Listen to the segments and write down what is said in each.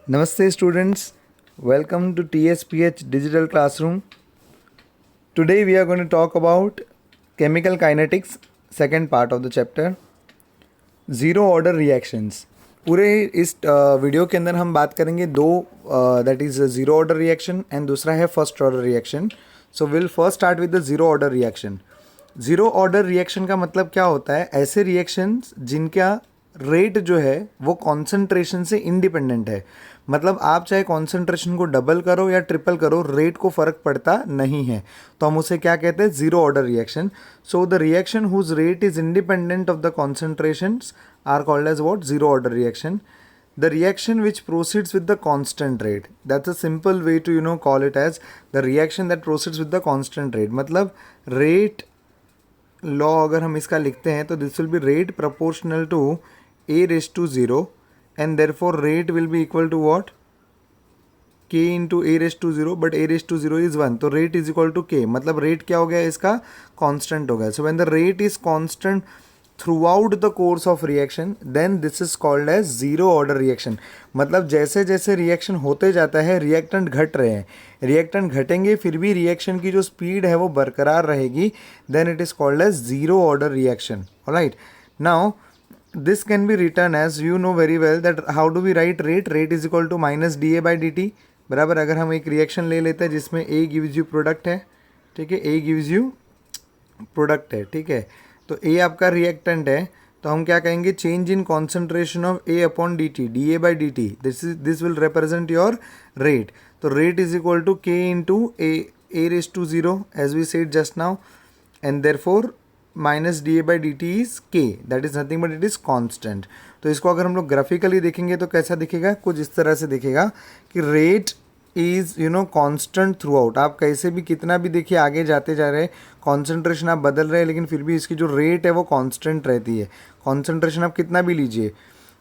Namaste students, welcome to TSPH Digital Classroom. Today we are going to talk about chemical kinetics, second part of the chapter, zero order reactions. पूरे इस video के अंदर हम बात करेंगे दो, that is zero order reaction and दूसरा है first order reaction. So will first start with the zero order reaction. Zero order reaction का मतलब क्या होता है? ऐसे रिएक्शंस जिनका रेट जो है वो कॉन्सेंट्रेशन से इंडिपेंडेंट है. मतलब आप चाहे कॉन्सेंट्रेशन को डबल करो या ट्रिपल करो, रेट को फ़र्क पड़ता नहीं है. तो हम उसे क्या कहते हैं? Zero order reaction. So the reaction whose rate is independent of the concentrations are called as what? Zero order reaction. The reaction which proceeds with the constant rate. That's a simple way to call it as the reaction that proceeds with the constant rate. मतलब rate law अगर हम इसका लिखते हैं तो this will be rate proportional to a raised to 0 and therefore rate will be equal to what? k into a raised to 0, but a raised to 0 is 1. तो rate is equal to k. मतलब rate क्या हो गया? इसका constant हो गया. So when the rate is constant throughout the course of reaction, then this is called as zero order reaction. मतलब जैसे जैसे रिएक्शन होते जाता है रिएक्टेंट घट रहे हैं, रिएक्टेंट घटेंगे फिर भी रिएक्शन की जो स्पीड है वो बरकरार रहेगी. Then it is called as zero order reaction. Alright, now this can be written as, you know very well that how do we write rate? Rate is equal to minus dA by dt. बराबर. अगर हम एक reaction ले लेते हैं जिसमें A gives you product है, ठीक है, A gives you प्रोडक्ट है, ठीक है, तो A आपका रिएक्टेंट है, तो हम क्या कहेंगे? Change in concentration of A upon D T, D A by D T. This will represent your rate. तो rate is equal to K into A raise to 0 as we said just now, and therefore minus D A by D T is K, that is nothing but it is constant. तो इसको अगर हम लोग graphically देखेंगे तो कैसा दिखेगा? कुछ इस तरह से दिखेगा कि rate is constant through out. आप कैसे भी कितना भी देखिए आगे जाते जा रहे हैं, कॉन्सेंट्रेशन आप बदल रहे हैं, लेकिन फिर भी इसकी जो रेट है वो कांस्टेंट रहती है. कॉन्सेंट्रेशन आप कितना भी लीजिए.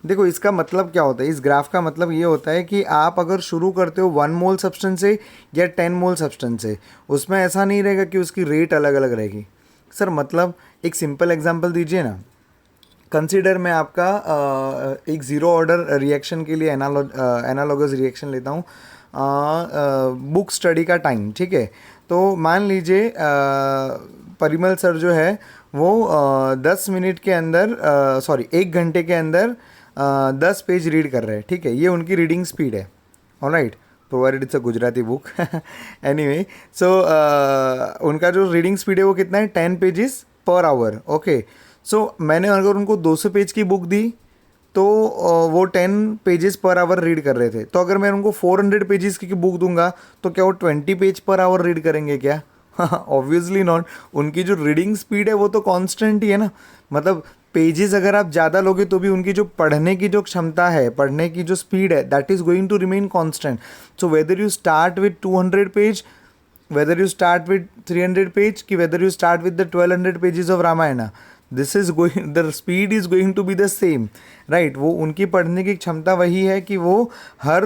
देखो इसका मतलब क्या होता है? इस ग्राफ का मतलब ये होता है कि आप अगर शुरू करते हो 1 मोल सब्सटेंस से या 10 मोल सब्सटेंस से, उसमें ऐसा नहीं रहेगा कि उसकी रेट अलग अलग रहेगी. सर मतलब एक सिंपल एग्जाम्पल दीजिए ना. कंसिडर मैं आपका एक ज़ीरो ऑर्डर रिएक्शन के लिए एनालॉगस रिएक्शन लेता हूँ. बुक स्टडी का टाइम, ठीक है, तो मान लीजिए परिमल सर जो है वो 10 मिनट के अंदर 1 घंटे के अंदर 10 पेज रीड कर रहे हैं, ठीक है, ये उनकी रीडिंग स्पीड है. Alright, provided it's a Gujarati book. Anyway, so उनका जो रीडिंग स्पीड है वो कितना है? 10 पेजेस पर आवर. ओके, सो मैंने अगर उनको 200 पेज की बुक दी तो वो 10 पेजेस पर आवर रीड कर रहे थे. तो अगर मैं उनको 400 पेजेस की बुक दूंगा तो क्या वो 20 पेज पर आवर रीड करेंगे क्या? Obviously not. उनकी जो रीडिंग स्पीड है वो तो कांस्टेंट ही है ना. मतलब पेजेस अगर आप ज़्यादा लोगे तो भी उनकी जो पढ़ने की जो क्षमता है, पढ़ने की जो स्पीड है, that is going to remain constant. So whether you start with 200 page, whether you start with 300 page ki whether you start with the 1200 pages of Ramayana, this is going, the speed is going to be the same, right? वो उनकी पढ़ने की क्षमता वही है कि वो हर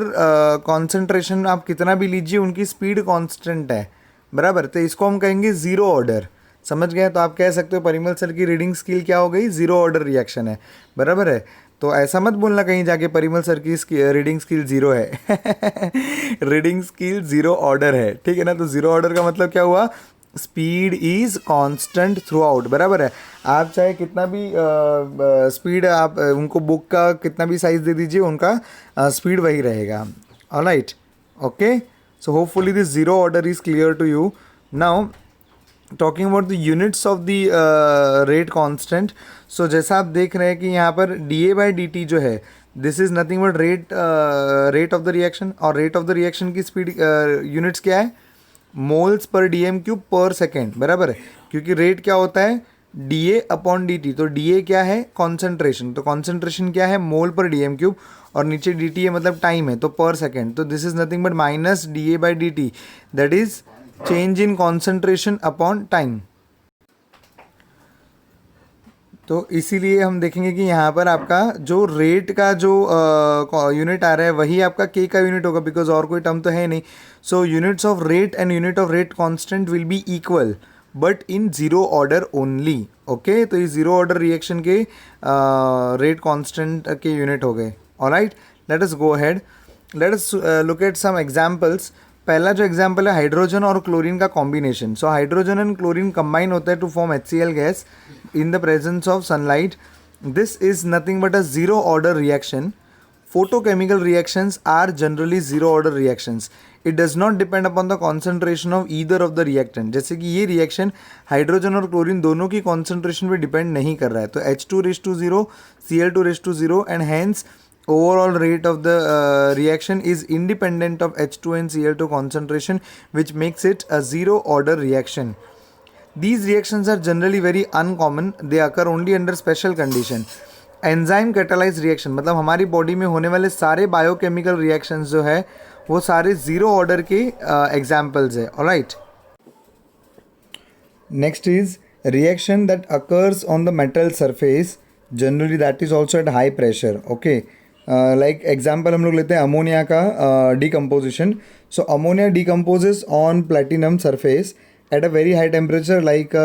concentration आप कितना भी लीजिए उनकी स्पीड कांस्टेंट है. बराबर. तो इसको हम कहेंगे ज़ीरो ऑर्डर. समझ गए? तो आप कह सकते हो परिमल सर की रीडिंग स्किल क्या हो गई? ज़ीरो ऑर्डर रिएक्शन है. बराबर है. तो ऐसा मत बोलना कहीं जाके परिमल सर की रीडिंग स्किल ज़ीरो है. रीडिंग स्किल ज़ीरो ऑर्डर है, ठीक है ना. तो ज़ीरो ऑर्डर का मतलब क्या हुआ? Speed is constant through out. बराबर है. आप चाहे कितना भी स्पीड आप उनको बुक का कितना भी साइज़ दे दीजिए, उनका स्पीड वही रहेगा. Alright, okay. So hopefully this zero order is clear to you. Now talking about the units of the rate constant. So जैसा आप देख रहे हैं कि यहाँ पर D A by D T जो है, this is nothing but rate of the reaction. और रेट ऑफ द रिएक्शन की स्पीड यूनिट्स क्या है? Moles per D M cube per second. बराबर है. क्योंकि रेट क्या होता है? डी ए अपॉन डी टी. तो डी ए क्या है? कॉन्सेंट्रेशन. तो कॉन्सेंट्रेशन क्या है? Mole per D M cube, और नीचे डी टी है मतलब टाइम है, तो पर सेकेंड. तो this is nothing but minus D A by D T, that is change in concentration upon time. तो इसीलिए हम देखेंगे कि यहाँ पर आपका जो रेट का जो यूनिट आ रहा है वही आपका के का यूनिट होगा, बिकॉज और कोई टर्म तो है नहीं. So units of rate and unit of rate constant will be equal but in zero order only. Okay, तो ये ज़ीरो ऑर्डर रिएक्शन के रेट कांस्टेंट के यूनिट हो गए. Alright, let us go ahead. Let us look at some examples. पहला जो example है hydrogen और क्लोरीन का combination. So hydrogen and chlorine combine होता है to form HCl gas in the presence of sunlight. This is nothing but a zero order reaction. Photochemical reactions are generally zero order reactions. It does not depend upon the concentration of either of the reactant. जैसे कि ये reaction hydrogen और chlorine दोनों की concentration पे depend नहीं कर रहा है. तो H2 Cl2 and hence overall rate of the reaction is independent of H2 and Cl2 concentration, which makes it a zero order reaction. These reactions are generally very uncommon. They occur only under special condition. Enzyme catalyse reaction मतलब हमारी body में होने वाले सारे biochemical reactions जो है वो सारे जीरो ऑर्डर के एग्जाम्पल्स है. Alright, next is reaction that occurs on the metal surface, generally that is also at high pressure. Okay, like example हम लोग लेते हैं अमोनिया का decomposition. So ammonia decomposes on platinum surface at a very high temperature like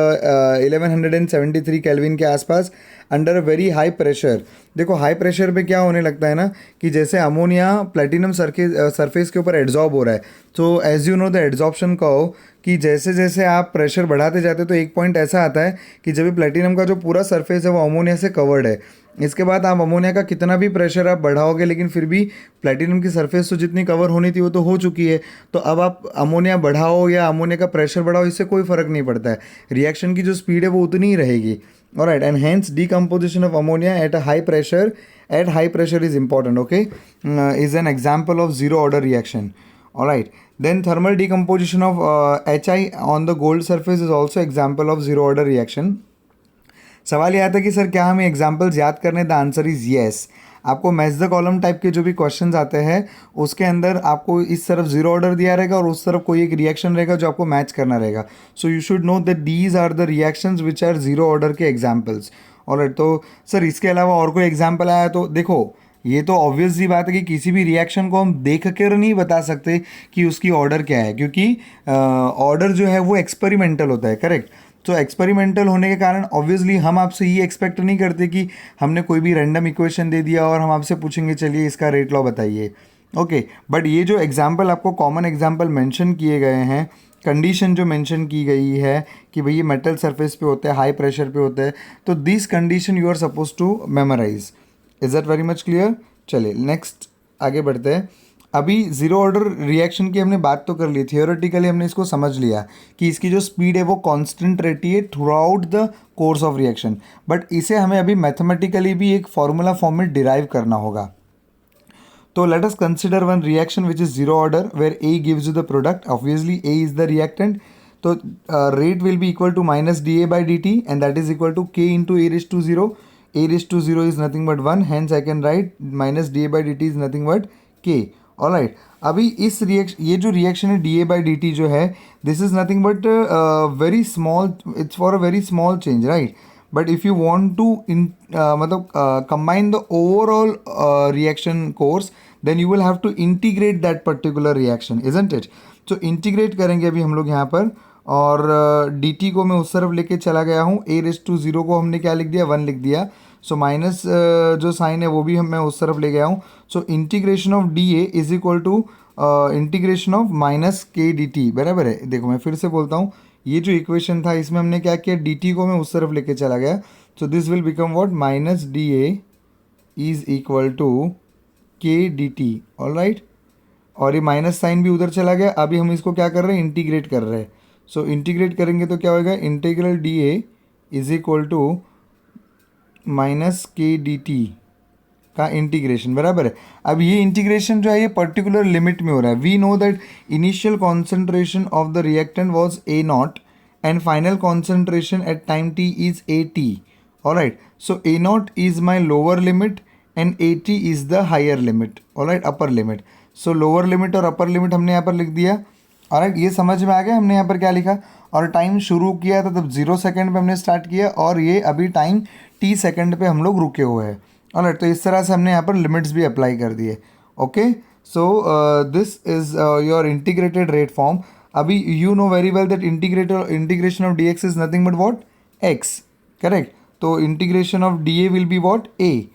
1173 kelvin के आसपास under a very high pressure. देखो high pressure पे क्या होने लगता है ना कि जैसे अमोनिया प्लेटिनम सरफेस के ऊपर एड्जॉर्ब हो रहा है. तो as you know the adsorption कहो कि जैसे जैसे आप प्रेशर बढ़ाते जाते हो तो एक पॉइंट ऐसा आता है कि जब भी प्लेटिनम का जो पूरा सरफेस है वो अमोनिया से कवर्ड है. इसके बाद आप अमोनिया का कितना भी प्रेशर आप बढ़ाओगे लेकिन फिर भी प्लेटिनम की सरफेस तो जितनी कवर होनी थी वो तो हो चुकी है. तो अब आप अमोनिया बढ़ाओ या अमोनिया का प्रेशर बढ़ाओ इससे कोई फ़र्क नहीं पड़ता है. रिएक्शन की जो स्पीड है वो उतनी ही रहेगी. Alright, and hence decomposition of ammonia at a high pressure is important. Okay, is an example of zero order reaction. Alright, then thermal decomposition of HI on the gold surface is also example of zero order reaction. सवाल ये आता है कि sir क्या हमें examples याद करने. The answer is yes. आपको मैच द कॉलम टाइप के जो भी क्वेश्चंस आते हैं उसके अंदर आपको इस तरफ जीरो ऑर्डर दिया रहेगा और उस तरफ कोई एक रिएक्शन रहेगा जो आपको मैच करना रहेगा. So you should know that these are the reactions which are zero order के एग्जाम्पल्स. ऑलराइट, तो सर इसके अलावा और कोई एग्जाम्पल आया तो देखो ये तो ऑब्वियस सी बात है कि किसी भी रिएक्शन को हम देख कर नहीं बता सकते कि उसकी ऑर्डर क्या है, क्योंकि ऑर्डर जो है वो एक्सपेरिमेंटल होता है. करेक्ट. तो एक्सपेरिमेंटल होने के कारण ऑब्वियसली हम आपसे ये एक्सपेक्ट नहीं करते कि हमने कोई भी रैंडम इक्वेशन दे दिया और हम आपसे पूछेंगे चलिए इसका रेट लॉ बताइए. ओके, बट ये जो एग्जांपल आपको कॉमन एग्जांपल मेंशन किए गए हैं, कंडीशन जो मेंशन की गई है कि भाई ये मेटल सरफेस पे होता है, हाई प्रेशर पे होता है, तो this condition you are suppose to memorize. Is that very much clear? चलिए नेक्स्ट आगे बढ़ते हैं. अभी ज़ीरो ऑर्डर रिएक्शन की हमने बात तो कर ली, थियोरेटिकली हमने इसको समझ लिया कि इसकी जो स्पीड है वो कांस्टेंट रहती है through out the course of reaction. But इसे हमें अभी मैथमेटिकली भी एक फॉर्मूला फॉर्म में डिराइव करना होगा. तो let us consider one reaction which is zero order where A gives you the product. Obviously A is the reactant. तो rate will be equal to minus D A by D T and that is equal to K into A raise to zero. A raise to zero is nothing but one, hence I can write minus D A by D T is nothing but K. Alright, अभी इस ये जो reaction है D A by D T जो है this is nothing but very small, it's for a very small change, right. But if you want to मतलब combine the overall reaction course then you will have to integrate that particular reaction, isn't it. तो integrate करेंगे अभी हम लोग यहाँ पर, और D T को मैं उस तरफ लेके चला गया हूँ. ए रेज टू ज़ीरो को हमने क्या लिख दिया, वन लिख दिया. सो माइनस जो साइन है वो भी मैं उस तरफ ले गया हूँ. So integration of D A is equal to integration of minus के डी टी. बराबर है. देखो मैं फिर से बोलता हूँ, ये जो इक्वेशन था इसमें हमने क्या किया, डी टी को मैं उस तरफ लेके चला गया. So this will become what, minus D A is equal to K D T. Alright, और ये माइनस साइन भी उधर चला गया. अभी हम इसको क्या कर रहे हैं, इंटीग्रेट कर रहे हैं. सो इंटीग्रेट करेंगे तो क्या होगा, integral D A is equal to minus के डी टी का इंटीग्रेशन. बराबर है. अब ये इंटीग्रेशन जो है ये पर्टिकुलर लिमिट में हो रहा है. We know that initial concentration of the reactant was A naught and final concentration at time T is A T. Alright, so A not is my lower limit and A T is the higher limit. Alright, upper limit. So lower limit और upper limit हमने यहाँ पर लिख दिया. Alright, ये समझ में आ गया हमने यहाँ पर क्या लिखा. और टाइम शुरू किया था तब 0 सेकेंड पे हमने स्टार्ट किया और ये अभी टाइम t सेकेंड पे हम लोग रुके हुए हैं. ऑलराइट, तो इस तरह से हमने यहाँ पर लिमिट्स भी अप्लाई कर दिए. Okay, so this is your integrated rate form. अभी you know very well that integration of D X is nothing but what, X. Correct. तो integration of D A will be what, A.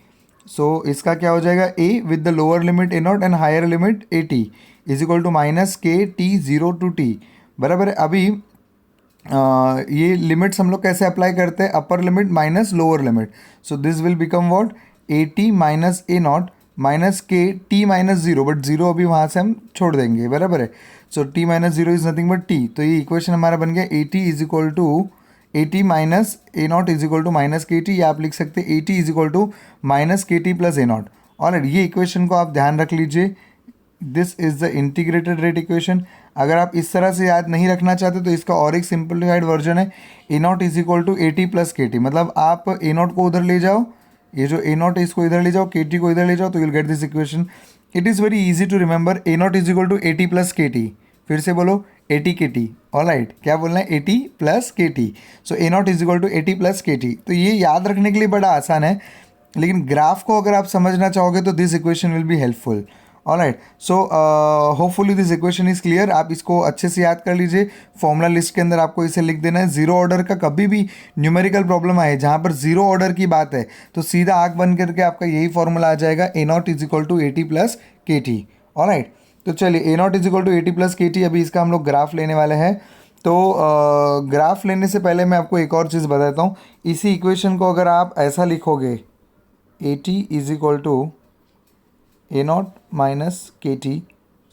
So इसका क्या हो जाएगा, A with the lower limit A naught and higher limit A T is equal to minus के T zero to T, बराबर है। अभी ये लिमिट्स हम लोग कैसे अप्लाई करते हैं, upper limit minus lower limit, so this will become what, A T minus A not minus के T minus zero, but zero अभी वहाँ से हम छोड़ देंगे, बराबर है। So T minus zero is nothing but T, तो ये इक्वेशन हमारा बन गया A T is equal to A T minus A not is equal to minus के टी, या आप लिख सकते हैं A T is equal to minus के T plus A naught. Alright, ये इक्वेशन को आप ध्यान रख लीजिए, this is the integrated rate equation. अगर आप इस तरह से याद नहीं रखना चाहते तो इसका और एक सिंपलीफाइड वर्जन है, A not is equal to A T plus के टी, मतलब आप ए नॉट को उधर ले जाओ, ये जो ए नॉट है इसको इधर ले जाओ, के टी को इधर ले जाओ, तो you'll get this equation. It is very easy to remember, A not is equal to A T plus के टी, फिर से बोलो A T K T, alright, क्या बोलना है, ए टी प्लस के T, so A not is equal to A T plus के T. तो ये याद रखने के लिए बड़ा आसान है, लेकिन ग्राफ को अगर आप समझना चाहोगे तो this equation will be helpful. Alright, so hopefully this equation is clear, आप इसको अच्छे से याद कर लीजिए। फॉर्मूला लिस्ट के अंदर आपको इसे लिख देना है। जीरो ऑर्डर का कभी भी न्यूमेरिकल प्रॉब्लम आए जहाँ पर जीरो ऑर्डर की बात है तो सीधा आंख बन करके आपका यही फॉर्मूला आ जाएगा, A not is equal to A T plus के टी। ऑलराइट, तो चलिए A not is equal to A T plus के टी, अभी इसका हम लोग ग्राफ लेने वाले हैं। तो ग्राफ लेने से पहले मैं आपको एक और चीज़ बताता हूँ। इसी इक्वेशन को अगर आप ऐसा लिखोगे, A T is equal to A not minus के T,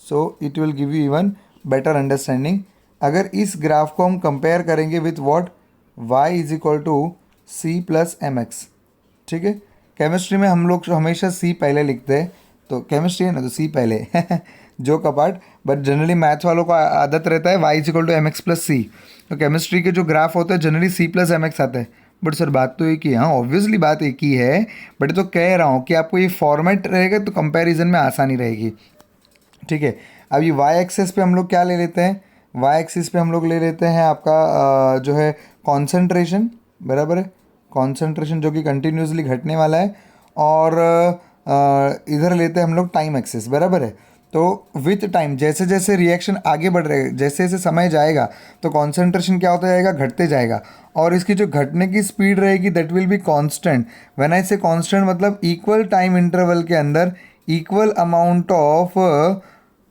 so it will give you even better understanding. अगर इस ग्राफ को हम कंपेयर करेंगे with what, Y is equal to C plus M X, ठीक है। केमिस्ट्री में हम लोग हमेशा सी पहले लिखते हैं, तो केमिस्ट्री है ना तो सी पहले जो कपाट, बट जनरली मैथ वालों को आदत रहता है Y is equal to M x plus C. तो केमिस्ट्री के जो ग्राफ होते हैं generally C plus M X आते हैं। बट सर बात तो एक ही है, हाँ ऑब्वियसली बात एक ही है, बट तो कह रहा हूँ कि आपको ये फॉर्मेट रहेगा तो कंपैरिजन में आसानी रहेगी, ठीक है। अब ये वाई एक्सिस पे हम लोग क्या ले लेते हैं, वाई एक्सिस पे हम लोग ले लेते हैं आपका जो है कॉन्सेंट्रेशन, बराबर है, कॉन्सेंट्रेशन जो कि कंटिन्यूसली घटने वाला है, और इधर लेते हैं हम लोग टाइम एक्सिस, बराबर है। तो विथ टाइम जैसे जैसे रिएक्शन आगे बढ़ रहे, जैसे जैसे समय जाएगा तो कॉन्सेंट्रेशन क्या होता जाएगा, घटते जाएगा, और इसकी जो घटने की स्पीड रहेगी that will be constant. When I से कांस्टेंट मतलब इक्वल टाइम इंटरवल के अंदर इक्वल अमाउंट ऑफ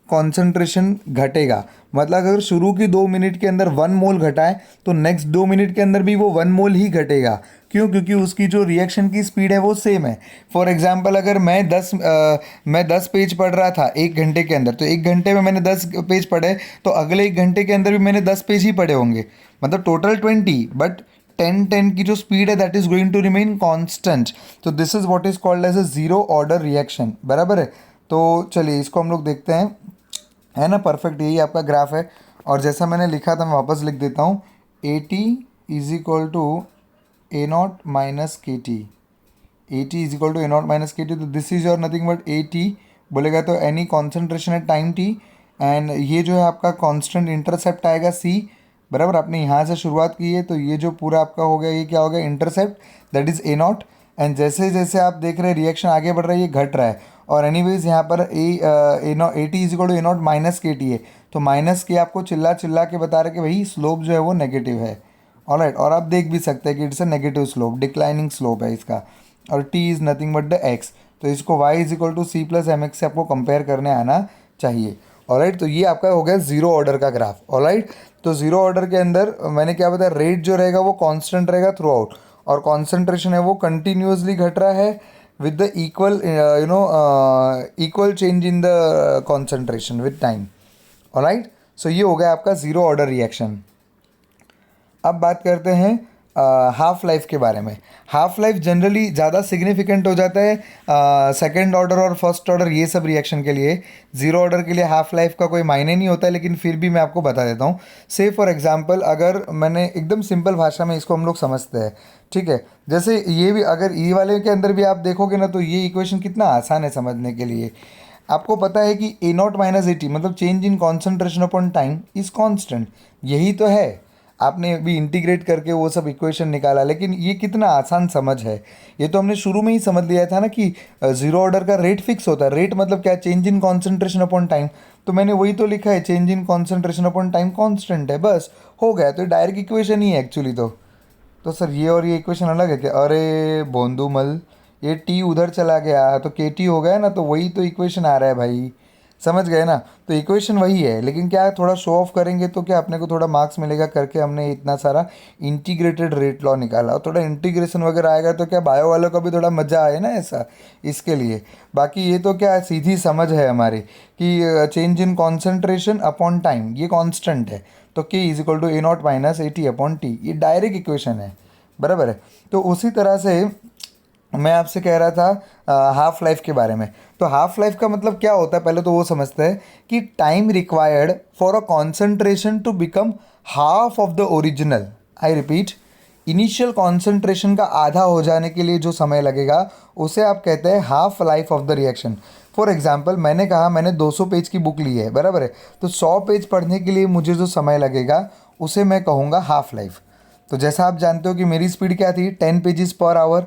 कॉन्सेंट्रेशन घटेगा। मतलब अगर शुरू की 2 मिनट के अंदर 1 मोल घटा है तो नेक्स्ट 2 मिनट के अंदर भी वो 1 मोल ही घटेगा। क्यों? क्योंकि उसकी जो रिएक्शन की स्पीड है वो सेम है। फॉर एग्जांपल अगर मैं 10 पेज पढ़ रहा था 1 घंटे के अंदर, तो 1 घंटे में मैंने 10 पेज पढ़े, तो अगले 1 घंटे के अंदर भी मैंने 10 पेज ही पढ़े होंगे, मतलब टोटल 20, बट 10 की जो स्पीड है that is going to remain constant. तो this is what is called as a zero order reaction, बराबर है। तो चलिए इसको हम लोग देखते हैं, है ना, परफेक्ट यही आपका ग्राफ है। और जैसा मैंने लिखा था मैं वापस लिख देता हूँ, A T is equal to A not minus के T, A T is equal to A not minus के टी, तो दिस इज और नथिंग बट ए टी बोलेगा तो any concentration at time T, and ये जो है आपका कांस्टेंट इंटरसेप्ट आएगा सी, बराबर। आपने यहाँ से शुरुआत की है तो ये जो पूरा आपका हो गया, ये क्या हो गया, intercept, that is a naught. And जैसे जैसे आप देख रहे हैं रिएक्शन आगे बढ़ रहा है, ये घट रहा है। और एनीवेज यहाँ पर A T is equal to A not minus के टी है, तो माइनस के आपको चिल्ला चिल्ला के बता रहे कि भाई स्लोप जो है वो नेगेटिव है। ऑलराइट, और आप देख भी सकते हैं कि it's a negative slope, declining slope है इसका, और T is nothing but the X. तो इसको Y is equal to C plus M X से आपको कंपेयर करने आना चाहिए। ऑलराइट, तो ये आपका हो गया जीरो ऑर्डर का ग्राफ। ऑलराइट, तो जीरो ऑर्डर के अंदर मैंने क्या बताया, रेट जो रहेगा वो कांस्टेंट रहेगा थ्रू आउट, और कॉन्सेंट्रेशन है वो कंटिन्यूसली घट रहा है with the equal equal change in the concentration with time. Alright, so ये हो गया आपका जीरो ऑर्डर रिएक्शन। अब बात करते हैं हाफ लाइफ के बारे में। हाफ लाइफ जनरली ज़्यादा सिग्निफिकेंट हो जाता है सेकंड ऑर्डर और फर्स्ट ऑर्डर ये सब रिएक्शन के लिए। ज़ीरो ऑर्डर के लिए हाफ लाइफ का कोई मायने नहीं होता है, लेकिन फिर भी मैं आपको बता देता हूँ। से फॉर एग्जांपल अगर मैंने एकदम सिंपल भाषा में इसको हम लोग समझते हैं, ठीक है। जैसे ये भी अगर ये वाले के अंदर भी आप देखोगे ना तो ये इक्वेशन कितना आसान है समझने के लिए। आपको पता है कि ए नॉट माइनस ए टी मतलब change in concentration upon time is constant, यही तो है। आपने अभी इंटीग्रेट करके वो सब इक्वेशन निकाला, लेकिन ये कितना आसान समझ है। ये तो हमने शुरू में ही समझ लिया था ना कि जीरो ऑर्डर का रेट फिक्स होता है। रेट मतलब क्या, change in concentration upon time. तो मैंने वही तो लिखा है, change in concentration upon time constant है, बस हो गया। तो डायरेक्ट इक्वेशन ही है एक्चुअली तो सर ये और ये इक्वेशन अलग है क्या? अरे बोंदू मल, ये टी उधर चला गया तो के टी हो गया ना, तो वही तो इक्वेशन आ रहा है भाई, समझ गए ना। तो इक्वेशन वही है, लेकिन क्या है, थोड़ा शो ऑफ करेंगे तो क्या अपने को थोड़ा मार्क्स मिलेगा करके हमने इतना सारा इंटीग्रेटेड रेट लॉ निकाला, और थोड़ा इंटीग्रेशन वगैरह आएगा तो क्या बायो वालों का भी थोड़ा मज़ा आए ना ऐसा, इसके लिए। बाकी ये तो क्या सीधी समझ है हमारी कि change in concentration upon time ये कांस्टेंट है, तो K is equal to A not minus A T upon T, ये डायरेक्ट इक्वेशन है, बराबर है। तो उसी तरह से मैं आपसे कह रहा था हाफ लाइफ के बारे में। तो हाफ लाइफ का मतलब क्या होता है, पहले तो वो समझते हैं कि time required for a concentration to become half of the original. I repeat, initial concentration का आधा हो जाने के लिए जो समय लगेगा उसे आप कहते हैं half life of the reaction. For example, मैंने कहा मैंने 200 पेज की बुक ली है, बराबर है, तो 100 पेज पढ़ने के लिए मुझे जो समय लगेगा उसे मैं कहूँगा हाफ लाइफ। तो जैसा आप जानते हो कि मेरी स्पीड क्या थी, 10 पेजेस पर आवर,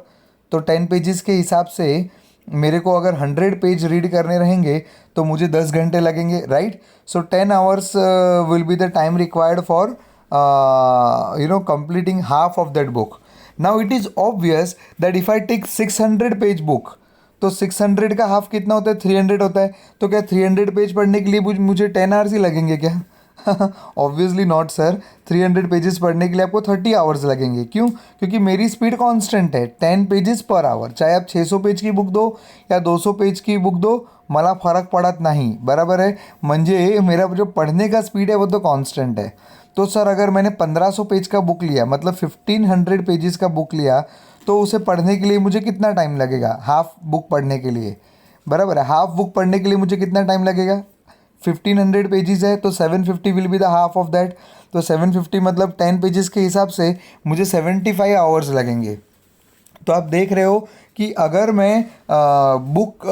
तो 10 पेजेस के हिसाब से मेरे को अगर 100 पेज रीड करने रहेंगे तो मुझे 10 घंटे लगेंगे, right. So 10 hours will be the time required for completing half of that book. Now it is obvious that if I take 600 page book, तो 600 का हाफ कितना होता है, 300 होता है। तो क्या 300 पेज पढ़ने के लिए मुझे 10 आवर्स ही लगेंगे क्या? ऑब्वियसली नॉट सर, 300 पेजेस पढ़ने के लिए आपको 30 आवर्स लगेंगे। क्यों? क्योंकि मेरी स्पीड कांस्टेंट है 10 पेजेस पर आवर, चाहे आप 600 पेज की बुक दो या 200 पेज की बुक दो, मला फरक पड़त नहीं, बराबर है। म्हणजे मेरा जो पढ़ने का स्पीड है वो तो कांस्टेंट है। तो सर अगर मैंने 1500 पेज का बुक लिया, मतलब 1500 पेजेस का बुक लिया, तो उसे पढ़ने के लिए मुझे कितना टाइम लगेगा, हाफ बुक पढ़ने के लिए, बराबर है। हाफ बुक पढ़ने के लिए मुझे कितना टाइम लगेगा, 1500 पेजेस है तो 750 will be the half of that. तो 750 मतलब 10 पेजेस के हिसाब से मुझे 75 आवर्स लगेंगे। तो आप देख रहे हो कि अगर मैं बुक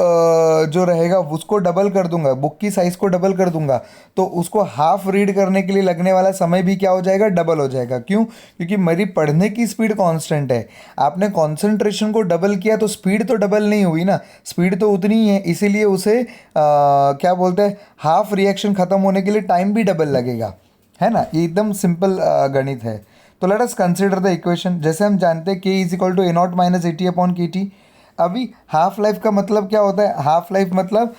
जो रहेगा उसको डबल कर दूंगा, बुक की साइज़ को डबल कर दूंगा, तो उसको हाफ रीड करने के लिए लगने वाला समय भी क्या हो जाएगा, डबल हो जाएगा। क्यों? क्योंकि मेरी पढ़ने की स्पीड कांस्टेंट है, आपने कंसंट्रेशन को डबल किया तो स्पीड तो डबल नहीं हुई ना, स्पीड तो उतनी ही है, इसीलिए उसे क्या बोलते हैं, हाफ रिएक्शन ख़त्म होने के लिए टाइम भी डबल लगेगा, है ना। ये एकदम सिंपल गणित है। तो let us consider the equation. जैसे हम जानते हैं K is equal to A not minus A T upon K T. अभी हाफ लाइफ का मतलब क्या होता है, हाफ लाइफ मतलब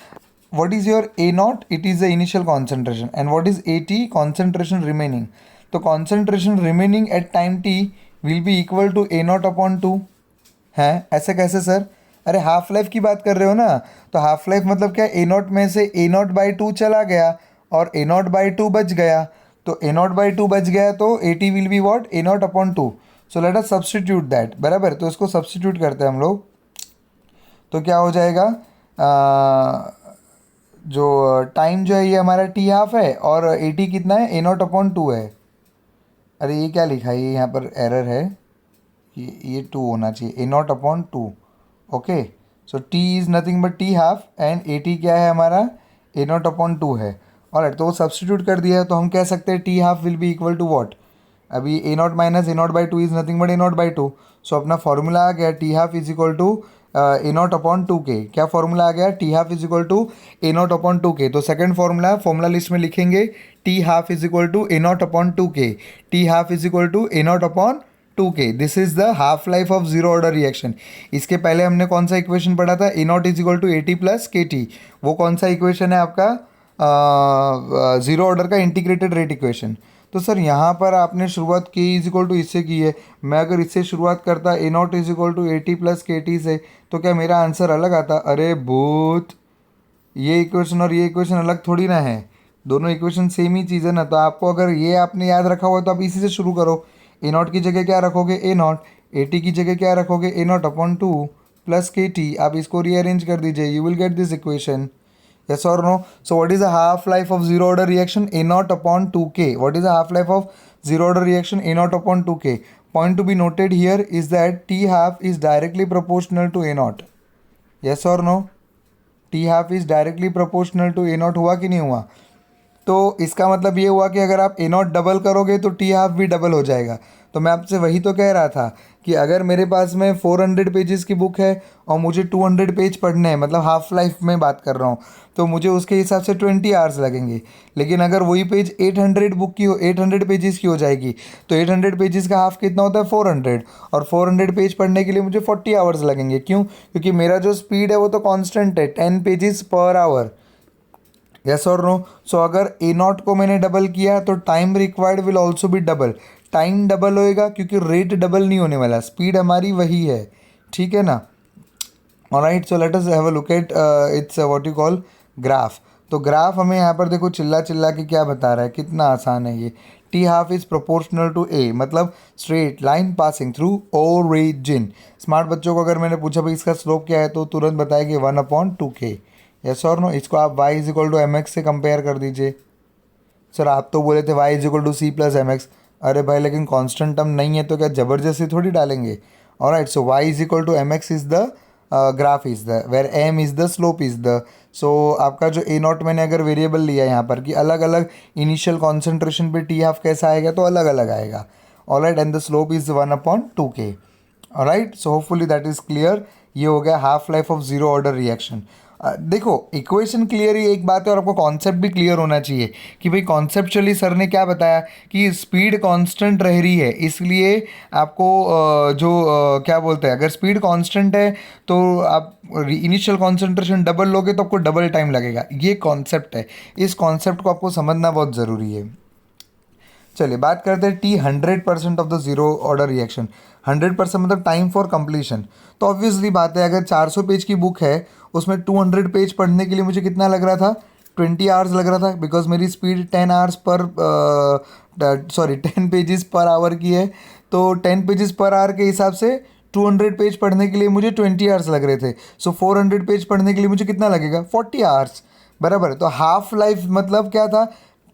what is your A naught, it is the initial concentration, and what is A T, concentration remaining. तो concentration remaining at time T will be equal to A not upon two. है ऐसे कैसे sir? अरे half life की बात कर रहे हो ना, तो हाफ लाइफ मतलब क्या, ए नॉट में से ए नॉट बाई टू चला गया और ए नॉट बाई टू बच गया, तो ए नॉट बाई टू बच गया तो ए T will be what, A not upon to. So let us substitute that, बराबर। तो इसको सब्सटीट्यूट करते हैं हम लोग, तो क्या हो जाएगा, जो टाइम जो है ये हमारा टी हाफ है और ए टी कितना है, ए नॉट अपॉन टू है। अरे ये क्या लिखा है, ये यहाँ पर एरर है, ये टू होना चाहिए, A not upon two. Okay, so T is nothing but T half and A T क्या है हमारा, ए नॉट अपॉन टू है। ऑलराइट, तो वो सब्सटीट्यूट कर दिया है, तो हम कह सकते हैं T half will be equal to what, अभी A not minus A naught by two is nothing but A naught by two. So अपना फॉर्मूला आ गया T half is equal to A not upon two K. क्या formula आ गया, T half is equal to A not upon two K. तो second formula list में लिखेंगे T half is equal to A not upon two के, T half is equal to A not upon 2k। This is the half life of zero order reaction. इसके पहले हमने कौन सा equation पढ़ा था, A not is equal to A T plus के T. वो कौन सा इक्वेशन है आपका, जीरो ऑर्डर का इंटीग्रेटेड रेट इक्वेशन। तो सर यहाँ पर आपने शुरुआत के इज इक्वल टू इससे की है, मैं अगर इससे शुरुआत करता A not is equal to A T plus के टी से, तो क्या मेरा आंसर अलग आता? अरे भूत, ये इक्वेशन और ये इक्वेशन अलग थोड़ी ना है, दोनों इक्वेशन सेम ही चीज़ है ना। तो आपको अगर ये आपने याद रखा हुआ तो आप इसी से शुरू करो। ए नॉट की जगह क्या रखोगे, ए नॉट, ए टी की जगह क्या रखोगे, ए नॉट अपॉन टू प्लस के टी। आप इसको रीअरेंज कर दीजिए, you will get this equation, yes or no? So what is the half life of zero order reaction, a naught upon 2k? What is the half life of zero order reaction, a naught upon 2k? Point to be noted here is that t half is directly proportional to a naught, yes or no? t half is directly proportional to a naught, हुआ कि नहीं हुआ? तो इसका मतलब ये हुआ कि अगर आप ए नॉट डबल करोगे तो टी हाफ भी डबल हो जाएगा। तो मैं आपसे वही तो कह रहा था कि अगर मेरे पास में 400 पेजेस की बुक है और मुझे 200 पेज पढ़ने हैं, मतलब हाफ लाइफ में बात कर रहा हूँ, तो मुझे उसके हिसाब से 20 आवर्स लगेंगे। लेकिन अगर वही पेज 800 बुक की हो, 800 पेजेस की हो जाएगी, तो 800 पेजेस का हाफ कितना होता है 400, और 400 पेज पढ़ने के लिए मुझे 40 आवर्स लगेंगे। क्यों? क्योंकि मेरा जो स्पीड है वो तो कांस्टेंट है, 10 पेजेस पर आवर। यस और नो? सो अगर ए नॉट को मैंने डबल किया तो time required will also be double. Time double होएगा क्योंकि रेट डबल नहीं होने वाला, स्पीड हमारी वही है। ठीक है ना? Alright, so let us have a look at it's what you call graph. तो ग्राफ हमें यहाँ पर देखो चिल्ला चिल्ला के क्या बता रहा है, कितना आसान है ये। T half is proportional to A, मतलब straight line passing through origin. Smart बच्चों को अगर मैंने पूछा भाई इसका स्लोप क्या है, तो तुरंत बताएगी 1/2k। यस और नो? इसको आप y is equal to M X से कंपेयर कर दीजिए। सर आप तो बोले थे y is equal to C plus M X. अरे भाई लेकिन कांस्टेंट टर्म नहीं है तो क्या ज़बरदस्ती थोड़ी डालेंगे? Alright, so y is equal to M X is the graph is the where M is the slope is the. So आपका जो ए नॉट मैंने अगर वेरिएबल लिया यहाँ पर कि अलग अलग इनिशियल कॉन्सेंट्रेशन पे टी हाफ कैसा आएगा, तो अलग अलग आएगा। Alright, and the slope is 1/2k। Alright, so hopefully that is clear. ये हो गया half life of zero order reaction. देखो इक्वेशन क्लियर ही एक बात है, और आपको कॉन्सेप्ट भी क्लियर होना चाहिए कि भाई कॉन्सेप्चुअली सर ने क्या बताया कि स्पीड कांस्टेंट रह रही है, इसलिए आपको क्या बोलते हैं, अगर स्पीड कांस्टेंट है तो आप इनिशियल कॉन्सेंट्रेशन डबल लोगे तो आपको डबल टाइम लगेगा। ये कॉन्सेप्ट है, इस कॉन्सेप्ट को आपको समझना बहुत ज़रूरी है। चलिए बात करते हैं T 100% of the zero order reaction. 100% मतलब टाइम फॉर कंप्लीशन। तो ऑब्वियसली बात है, अगर 400 पेज की बुक है उसमें 200 पेज पढ़ने के लिए मुझे कितना लग रहा था, 20 आवर्स लग रहा था, बिकॉज मेरी speed 10 hours per 10 pages per hour की है। तो 10 पेजेस पर आवर के हिसाब से 200 पेज पढ़ने के लिए मुझे 20 आवर्स लग रहे थे। सो 400 पेज पढ़ने के लिए मुझे कितना लगेगा, 40 आवर्स। बराबर है। तो हाफ लाइफ मतलब क्या था,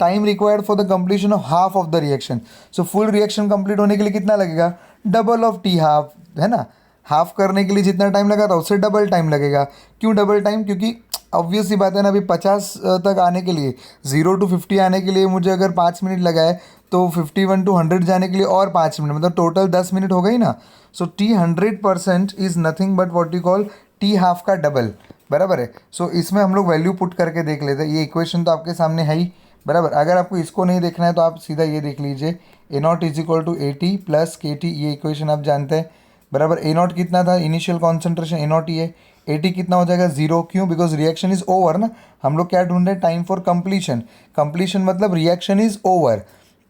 time required for the completion of half of the reaction. So full reaction complete होने के लिए कितना लगेगा, डबल ऑफ टी हाफ, है ना? हाफ करने के लिए जितना टाइम लगा था उससे डबल टाइम लगेगा। क्यों डबल टाइम? क्योंकि ऑब्वियस सी बात है ना, अभी 50 तक आने के लिए, 0 to 50 आने के लिए मुझे अगर 5 मिनट लगा है, तो 51 to 100 जाने के लिए और 5 मिनट, मतलब टोटल 10 मिनट हो गई ना। So T 100% is nothing but what you call T half का डबल। बराबर है। सो इसमें हम लोग वैल्यू पुट करके देख लेते हैं। ये इक्वेशन तो आपके सामने है ही। बराबर। अगर आपको इसको नहीं देखना है तो आप सीधा ये देख लीजिए, A not is equal to A T plus के टी। ये इक्वेशन आप जानते हैं। बराबर। ए नॉट कितना था, इनिशियल कॉन्सेंट्रेशन ए नॉट ही है। ए टी कितना हो जाएगा, जीरो। क्यों? बिकॉज रिएक्शन इज ओवर ना। हम लोग क्या ढूंढ रहे हैं, टाइम फॉर कंप्लीशन। कंप्लीशन मतलब reaction is over.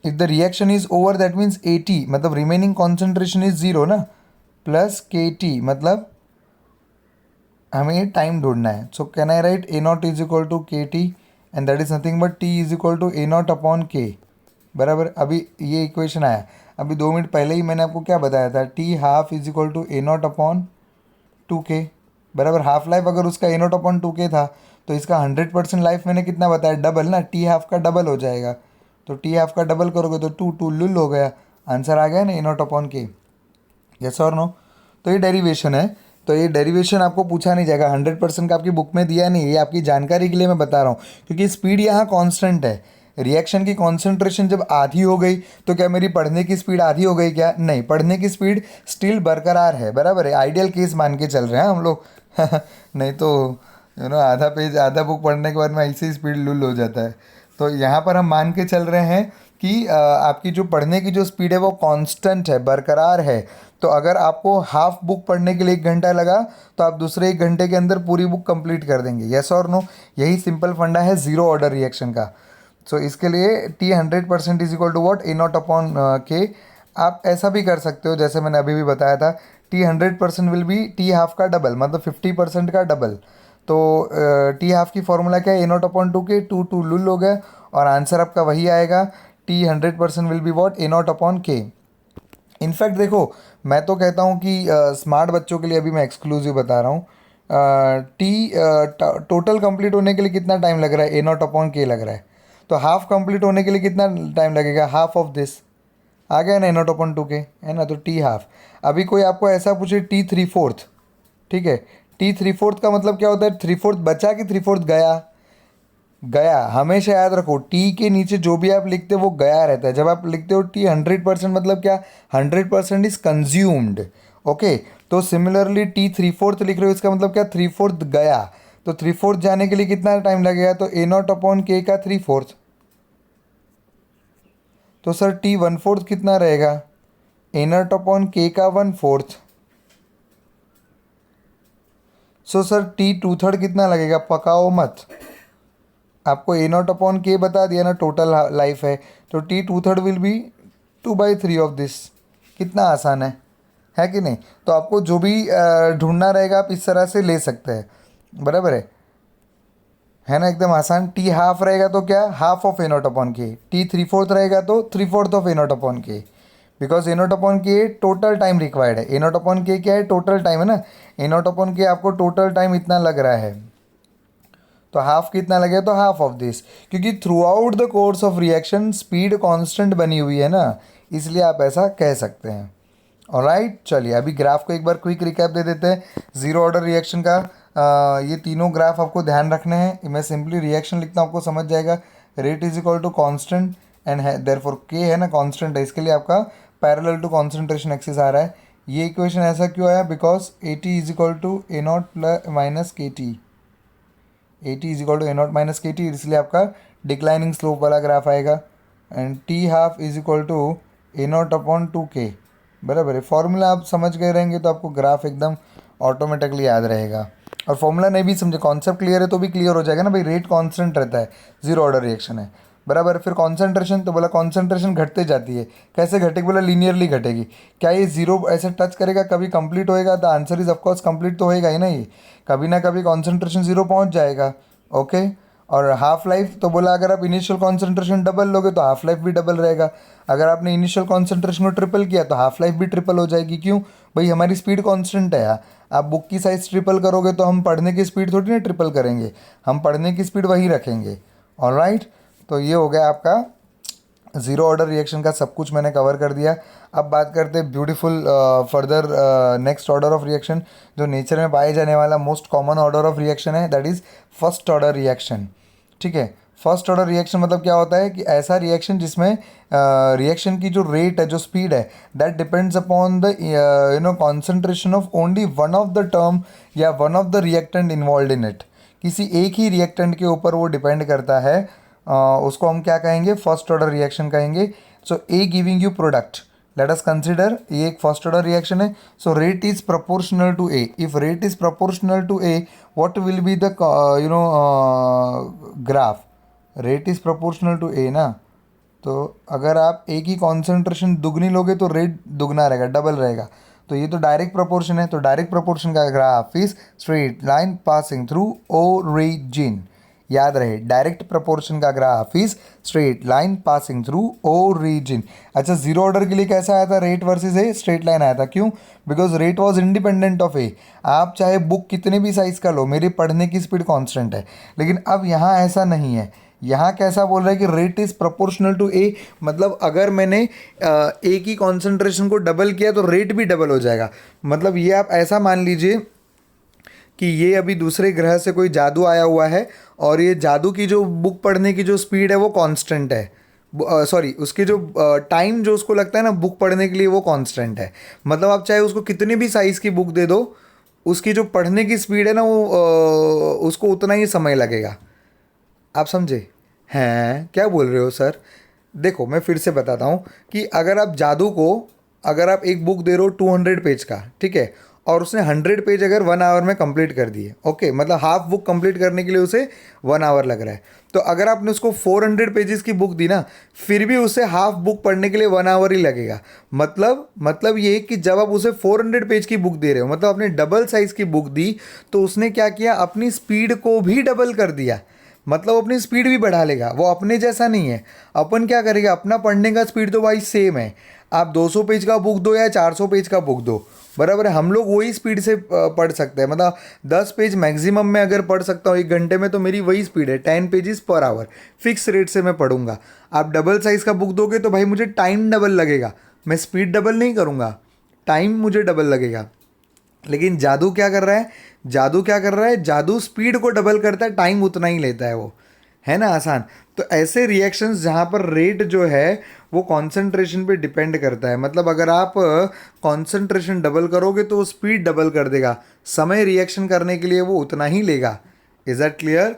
If the reaction is over that means A T मतलब रिमेनिंग कॉन्सेंट्रेशन इज जीरो ना, प्लस के टी मतलब हमें टाइम ढूंढना है। So can I write A not is equal to के T and that is nothing but T is equal to A not upon K. बराबर। अभी ये इक्वेशन आया, अभी 2 मिनट पहले ही मैंने आपको क्या बताया था, T half is equal to A not upon 2k। बराबर। हाफ लाइफ अगर उसका ए नॉट अपॉन 2k था, तो इसका 100% लाइफ मैंने कितना बताया, डबल ना। टी हाफ का डबल हो जाएगा, तो टी हाफ का डबल करोगे तो टू टू लुल हो गया, आंसर आ गया ना, ए नॉट अपॉन के। यस और नो? तो ये डेरिवेशन है। तो ये डेरिवेशन आपको पूछा नहीं जाएगा, 100% का आपकी बुक में दिया नहीं, ये आपकी जानकारी के लिए मैं बता रहा हूँ, क्योंकि स्पीड यहाँ कांस्टेंट है। रिएक्शन की कॉन्सेंट्रेशन जब आधी हो गई तो क्या मेरी पढ़ने की स्पीड आधी हो गई क्या? नहीं, पढ़ने की स्पीड स्टिल बरकरार है। बराबर है। आइडियल केस मान के चल रहे हैं हम लोग नहीं तो आधा पेज आधा बुक पढ़ने के बाद में ऐसे ही स्पीड लुल हो जाता है। तो यहाँ पर हम मान के चल रहे हैं कि आपकी जो पढ़ने की जो स्पीड है वो कांस्टेंट है, बरकरार है। तो अगर आपको हाफ बुक पढ़ने के लिए 1 घंटा लगा, तो आप दूसरे 1 घंटे के अंदर पूरी बुक कंप्लीट कर देंगे। यस और नो? यही सिंपल फंडा है जीरो ऑर्डर रिएक्शन का। सो इसके लिए T 100% is equal to what, A not upon K. आप ऐसा भी कर सकते हो जैसे मैंने अभी भी बताया था, T 100% will B T half का डबल, मतलब 50% का डबल। तो टी हाफ की फॉर्मूला क्या है, A not upon 2k, two two लुल हो गया, और आंसर आपका वही आएगा, T 100% will be what, A not upon K. In fact देखो, मैं तो कहता हूँ कि स्मार्ट बच्चों के लिए अभी मैं एक्सक्लूसिव बता रहा हूँ, टी टोटल कंप्लीट होने के लिए कितना टाइम लग रहा है, ए नॉट अपॉन के लग रहा है। तो हाफ कंप्लीट होने के लिए कितना टाइम लगेगा, हाफ ऑफ दिस। आ गया ना, ए नॉट अपॉन 2k, है ना? तो टी हाफ। अभी कोई आपको ऐसा पूछे टी 3/4, ठीक है, टी 3/4 का मतलब क्या होता है, 3/4 बचा कि 3/4 गया? गया, हमेशा याद रखो टी के नीचे जो भी आप लिखते हो वो गया रहता है। जब आप लिखते हो टी 100% मतलब क्या, 100% इज कंज्यूम्ड। ओके, तो सिमिलरली टी 3/4 लिख रहे हो, इसका मतलब क्या, 3/4 गया। तो 3/4 जाने के लिए कितना टाइम लगेगा, तो A0/K का 3/4। तो सर टी 1/4 कितना रहेगा, A0/K का 1/4। सो सर टी 2/3 कितना लगेगा, पकाओ मत, आपको A0/K बता दिया ना, टोटल लाइफ है, तो T 2/3 will be 2/3 of this. कितना आसान है कि नहीं। तो आपको जो भी ढूंढना रहेगा आप इस तरह से ले सकते हैं, बराबर है ना, एकदम आसान। टी हाफ रहेगा तो क्या, हाफ ऑफ A0/K। टी 3/4 रहेगा तो 3/4 of A0/K, because A0/K total time required है। A0/K क्या है, टोटल टाइम है ना, A0/K आपको टोटल टाइम इतना लग रहा है, तो हाफ कितना लगे, तो हाफ ऑफ दिस, क्योंकि through out the course of reaction speed constant बनी हुई है ना, इसलिए आप ऐसा कह सकते हैं। ऑलराइट, चलिए अभी ग्राफ को एक बार क्विक रिकैप दे देते हैं जीरो ऑर्डर रिएक्शन का। ये तीनों ग्राफ आपको ध्यान रखने हैं। मैं सिंपली रिएक्शन लिखता हूँ, आपको समझ जाएगा। Rate is equal to constant and है देयरफॉर के है ना कांस्टेंट है, इसके लिए आपका पैरेलल टू कॉन्सेंट्रेशन एक्सिस आ रहा है। ये इक्वेशन ऐसा क्यों आया, because A T is equal to A0 plus minus के T, A T is equal to A0 minus के टी, इसलिए आपका डिक्लाइनिंग स्लोप वाला ग्राफ आएगा। And T half is equal to A0/2K, बराबर है। फॉर्मूला आप समझ गए रहेंगे तो आपको ग्राफ एकदम ऑटोमेटिकली याद रहेगा। और फॉर्मूला नहीं भी समझे, कॉन्सेप्ट क्लियर है तो भी क्लियर हो जाएगा ना भाई, रेट कांस्टेंट रहता है, जीरो ऑर्डर रिएक्शन है, बराबर है। फिर कॉन्सेंट्रेशन, तो बोला कॉन्सेंट्रेशन घटते जाती है, कैसे घटेगी, बोला लीनियरली घटेगी। क्या ये जीरो ऐसे टच करेगा कभी कंप्लीट होएगा, the answer is of course complete तो होएगा ही ना, ये कभी ना कभी कॉन्सेंट्रेशन जीरो पहुंच जाएगा। ओके, और हाफ लाइफ तो बोला अगर आप इनिशियल कॉन्सेंट्रेशन डबल लोगे तो हाफ लाइफ भी डबल रहेगा। अगर आपने इनिशियल कॉन्सेंट्रेशन को ट्रिपल किया तो हाफ लाइफ भी ट्रिपल हो जाएगी। क्यों भाई, हमारी स्पीड कांस्टेंट है यार। आप बुक की साइज ट्रिपल करोगे तो हम पढ़ने की स्पीड थोड़ी ना ट्रिपल करेंगे, हम पढ़ने की स्पीड वही रखेंगे। ऑलराइट, तो ये हो गया आपका ज़ीरो ऑर्डर रिएक्शन का सब कुछ मैंने कवर कर दिया। अब बात करते हैं beautiful further next order of reaction, जो नेचर में पाए जाने वाला most common order of reaction है, that is first order reaction. ठीक है, फर्स्ट ऑर्डर रिएक्शन मतलब क्या होता है कि ऐसा रिएक्शन जिसमें रिएक्शन की जो रेट है, जो स्पीड है, that depends upon the concentration of only one of the term या one of the reactant involve in it. किसी एक ही रिएक्टेंट के ऊपर वो डिपेंड करता है। उसको हम क्या कहेंगे, फर्स्ट ऑर्डर रिएक्शन कहेंगे। So A giving you product, let us consider ये एक फर्स्ट ऑर्डर रिएक्शन है। So rate is proportional to A, if rate is proportional to A what will be the graph, rate is proportional to A ना। तो अगर आप ए की concentration दुगनी लोगे तो रेट दुगना रहेगा, डबल रहेगा। तो ये तो डायरेक्ट प्रोपोर्शन है, तो डायरेक्ट प्रोपोर्शन का graph is straight line passing through origin. याद रहे, डायरेक्ट प्रोपोर्शन का graph is straight line passing through origin. अच्छा, जीरो ऑर्डर के लिए कैसा आया था, rate versus A, straight line आया था। क्यों, because rate was independent of A. आप चाहे बुक कितने भी साइज का लो, मेरी पढ़ने की स्पीड कांस्टेंट है। लेकिन अब यहाँ ऐसा नहीं है, यहाँ कैसा बोल रहा है कि rate is proportional to A, मतलब अगर मैंने ए की कॉन्सेंट्रेशन को डबल किया तो रेट भी डबल हो जाएगा। मतलब ये आप ऐसा मान लीजिए कि ये अभी दूसरे ग्रह से कोई जादू आया हुआ है और ये जादू की जो बुक पढ़ने की जो स्पीड है वो कांस्टेंट है, सॉरी उसके जो टाइम जो उसको लगता है ना बुक पढ़ने के लिए वो कांस्टेंट है। मतलब आप चाहे उसको कितनी भी साइज़ की बुक दे दो, उसकी जो पढ़ने की स्पीड है ना वो उसको उतना ही समय लगेगा। आप समझे हैं क्या बोल रहे हो सर। देखो मैं फिर से बताता हूँ कि अगर आप जादू को, अगर आप एक बुक दे रहे हो 200 पेज का, ठीक है, और उसने 100 पेज अगर 1 आवर में कंप्लीट कर दिए, ओके, मतलब हाफ बुक कंप्लीट करने के लिए उसे 1 आवर लग रहा है। तो अगर आपने उसको 400 पेजेस की बुक दी ना, फिर भी उसे हाफ बुक पढ़ने के लिए 1 आवर ही लगेगा। मतलब ये कि जब आप उसे 400 पेज की बुक दे रहे हो, मतलब आपने डबल साइज़ की बुक दी, तो उसने क्या किया, अपनी स्पीड को भी डबल कर दिया। मतलब अपनी स्पीड भी बढ़ा लेगा, वो अपने जैसा नहीं है। अपन क्या करेगा, अपना पढ़ने का स्पीड तो भाई सेम है, आप 200 पेज का बुक दो या 400 पेज का बुक दो, बराबर है, हम लोग वही स्पीड से पढ़ सकते हैं। मतलब 10 पेज मैक्सिमम में अगर पढ़ सकता हूँ 1 घंटे में, तो मेरी वही स्पीड है, 10 pages per hour, fix rate से मैं पढ़ूंगा। आप डबल साइज़ का बुक दोगे तो भाई मुझे टाइम डबल लगेगा, मैं स्पीड डबल नहीं करूँगा, टाइम मुझे डबल लगेगा। लेकिन जादू क्या कर रहा है, जादू स्पीड को डबल करता है, टाइम उतना ही लेता है वो, है ना आसान। तो ऐसे रिएक्शंस जहाँ पर रेट जो है वो कॉन्सेंट्रेशन पे डिपेंड करता है, मतलब अगर आप कॉन्सेंट्रेशन डबल करोगे तो वो स्पीड डबल कर देगा, समय रिएक्शन करने के लिए वो उतना ही लेगा। Is that clear?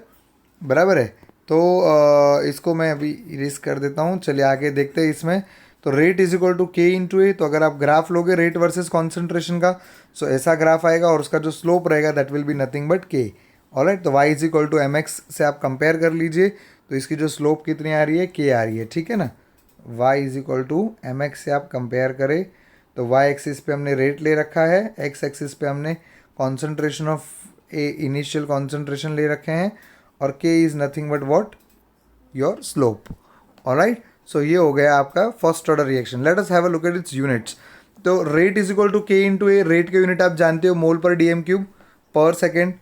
बराबर है। तो इसको मैं अभी इरेज कर देता हूँ, चलिए आगे देखते हैं इसमें। तो rate is equal to K into ए, तो अगर आप ग्राफ लोगे रेट वर्सेस कॉन्सेंट्रेशन का, सो ऐसा ग्राफ आएगा और उसका जो स्लोप रहेगा that will be nothing but K. Alright, तो Y is equal to M X से आप कंपेयर कर लीजिए, तो इसकी जो स्लोप कितनी आ रही है, के आ रही है, ठीक है ना। Y is equal to M X से आप कंपेयर करें तो वाई एक्सिस पे हमने रेट ले रखा है, एक्स एक्सिस पे हमने concentration of A initial concentration ले रखे हैं, और K is nothing but what, your slope. Alright, so ये हो गया आपका first order reaction. Let us have a look at its units. तो rate is equal to K into A, rate के यूनिट आप जानते हो mole per D M cube per second,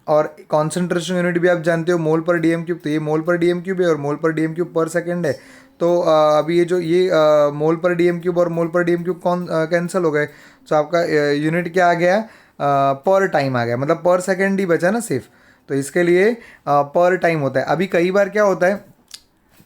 और कॉन्सेंट्रेशन यूनिट भी आप जानते हो mole per D M cube, तो ये मोल पर डी एम क्यूब है और मोल per D M cube per second है। तो अभी ये जो ये मोल पर डी एम क्यूब और मोल पर डी एम क्यूब कौन कैंसिल हो गए, तो आपका यूनिट क्या आ गया, पर टाइम आ गया, मतलब पर सेकेंड ही बचा ना सिर्फ, तो इसके लिए पर टाइम होता है। अभी कई बार क्या होता है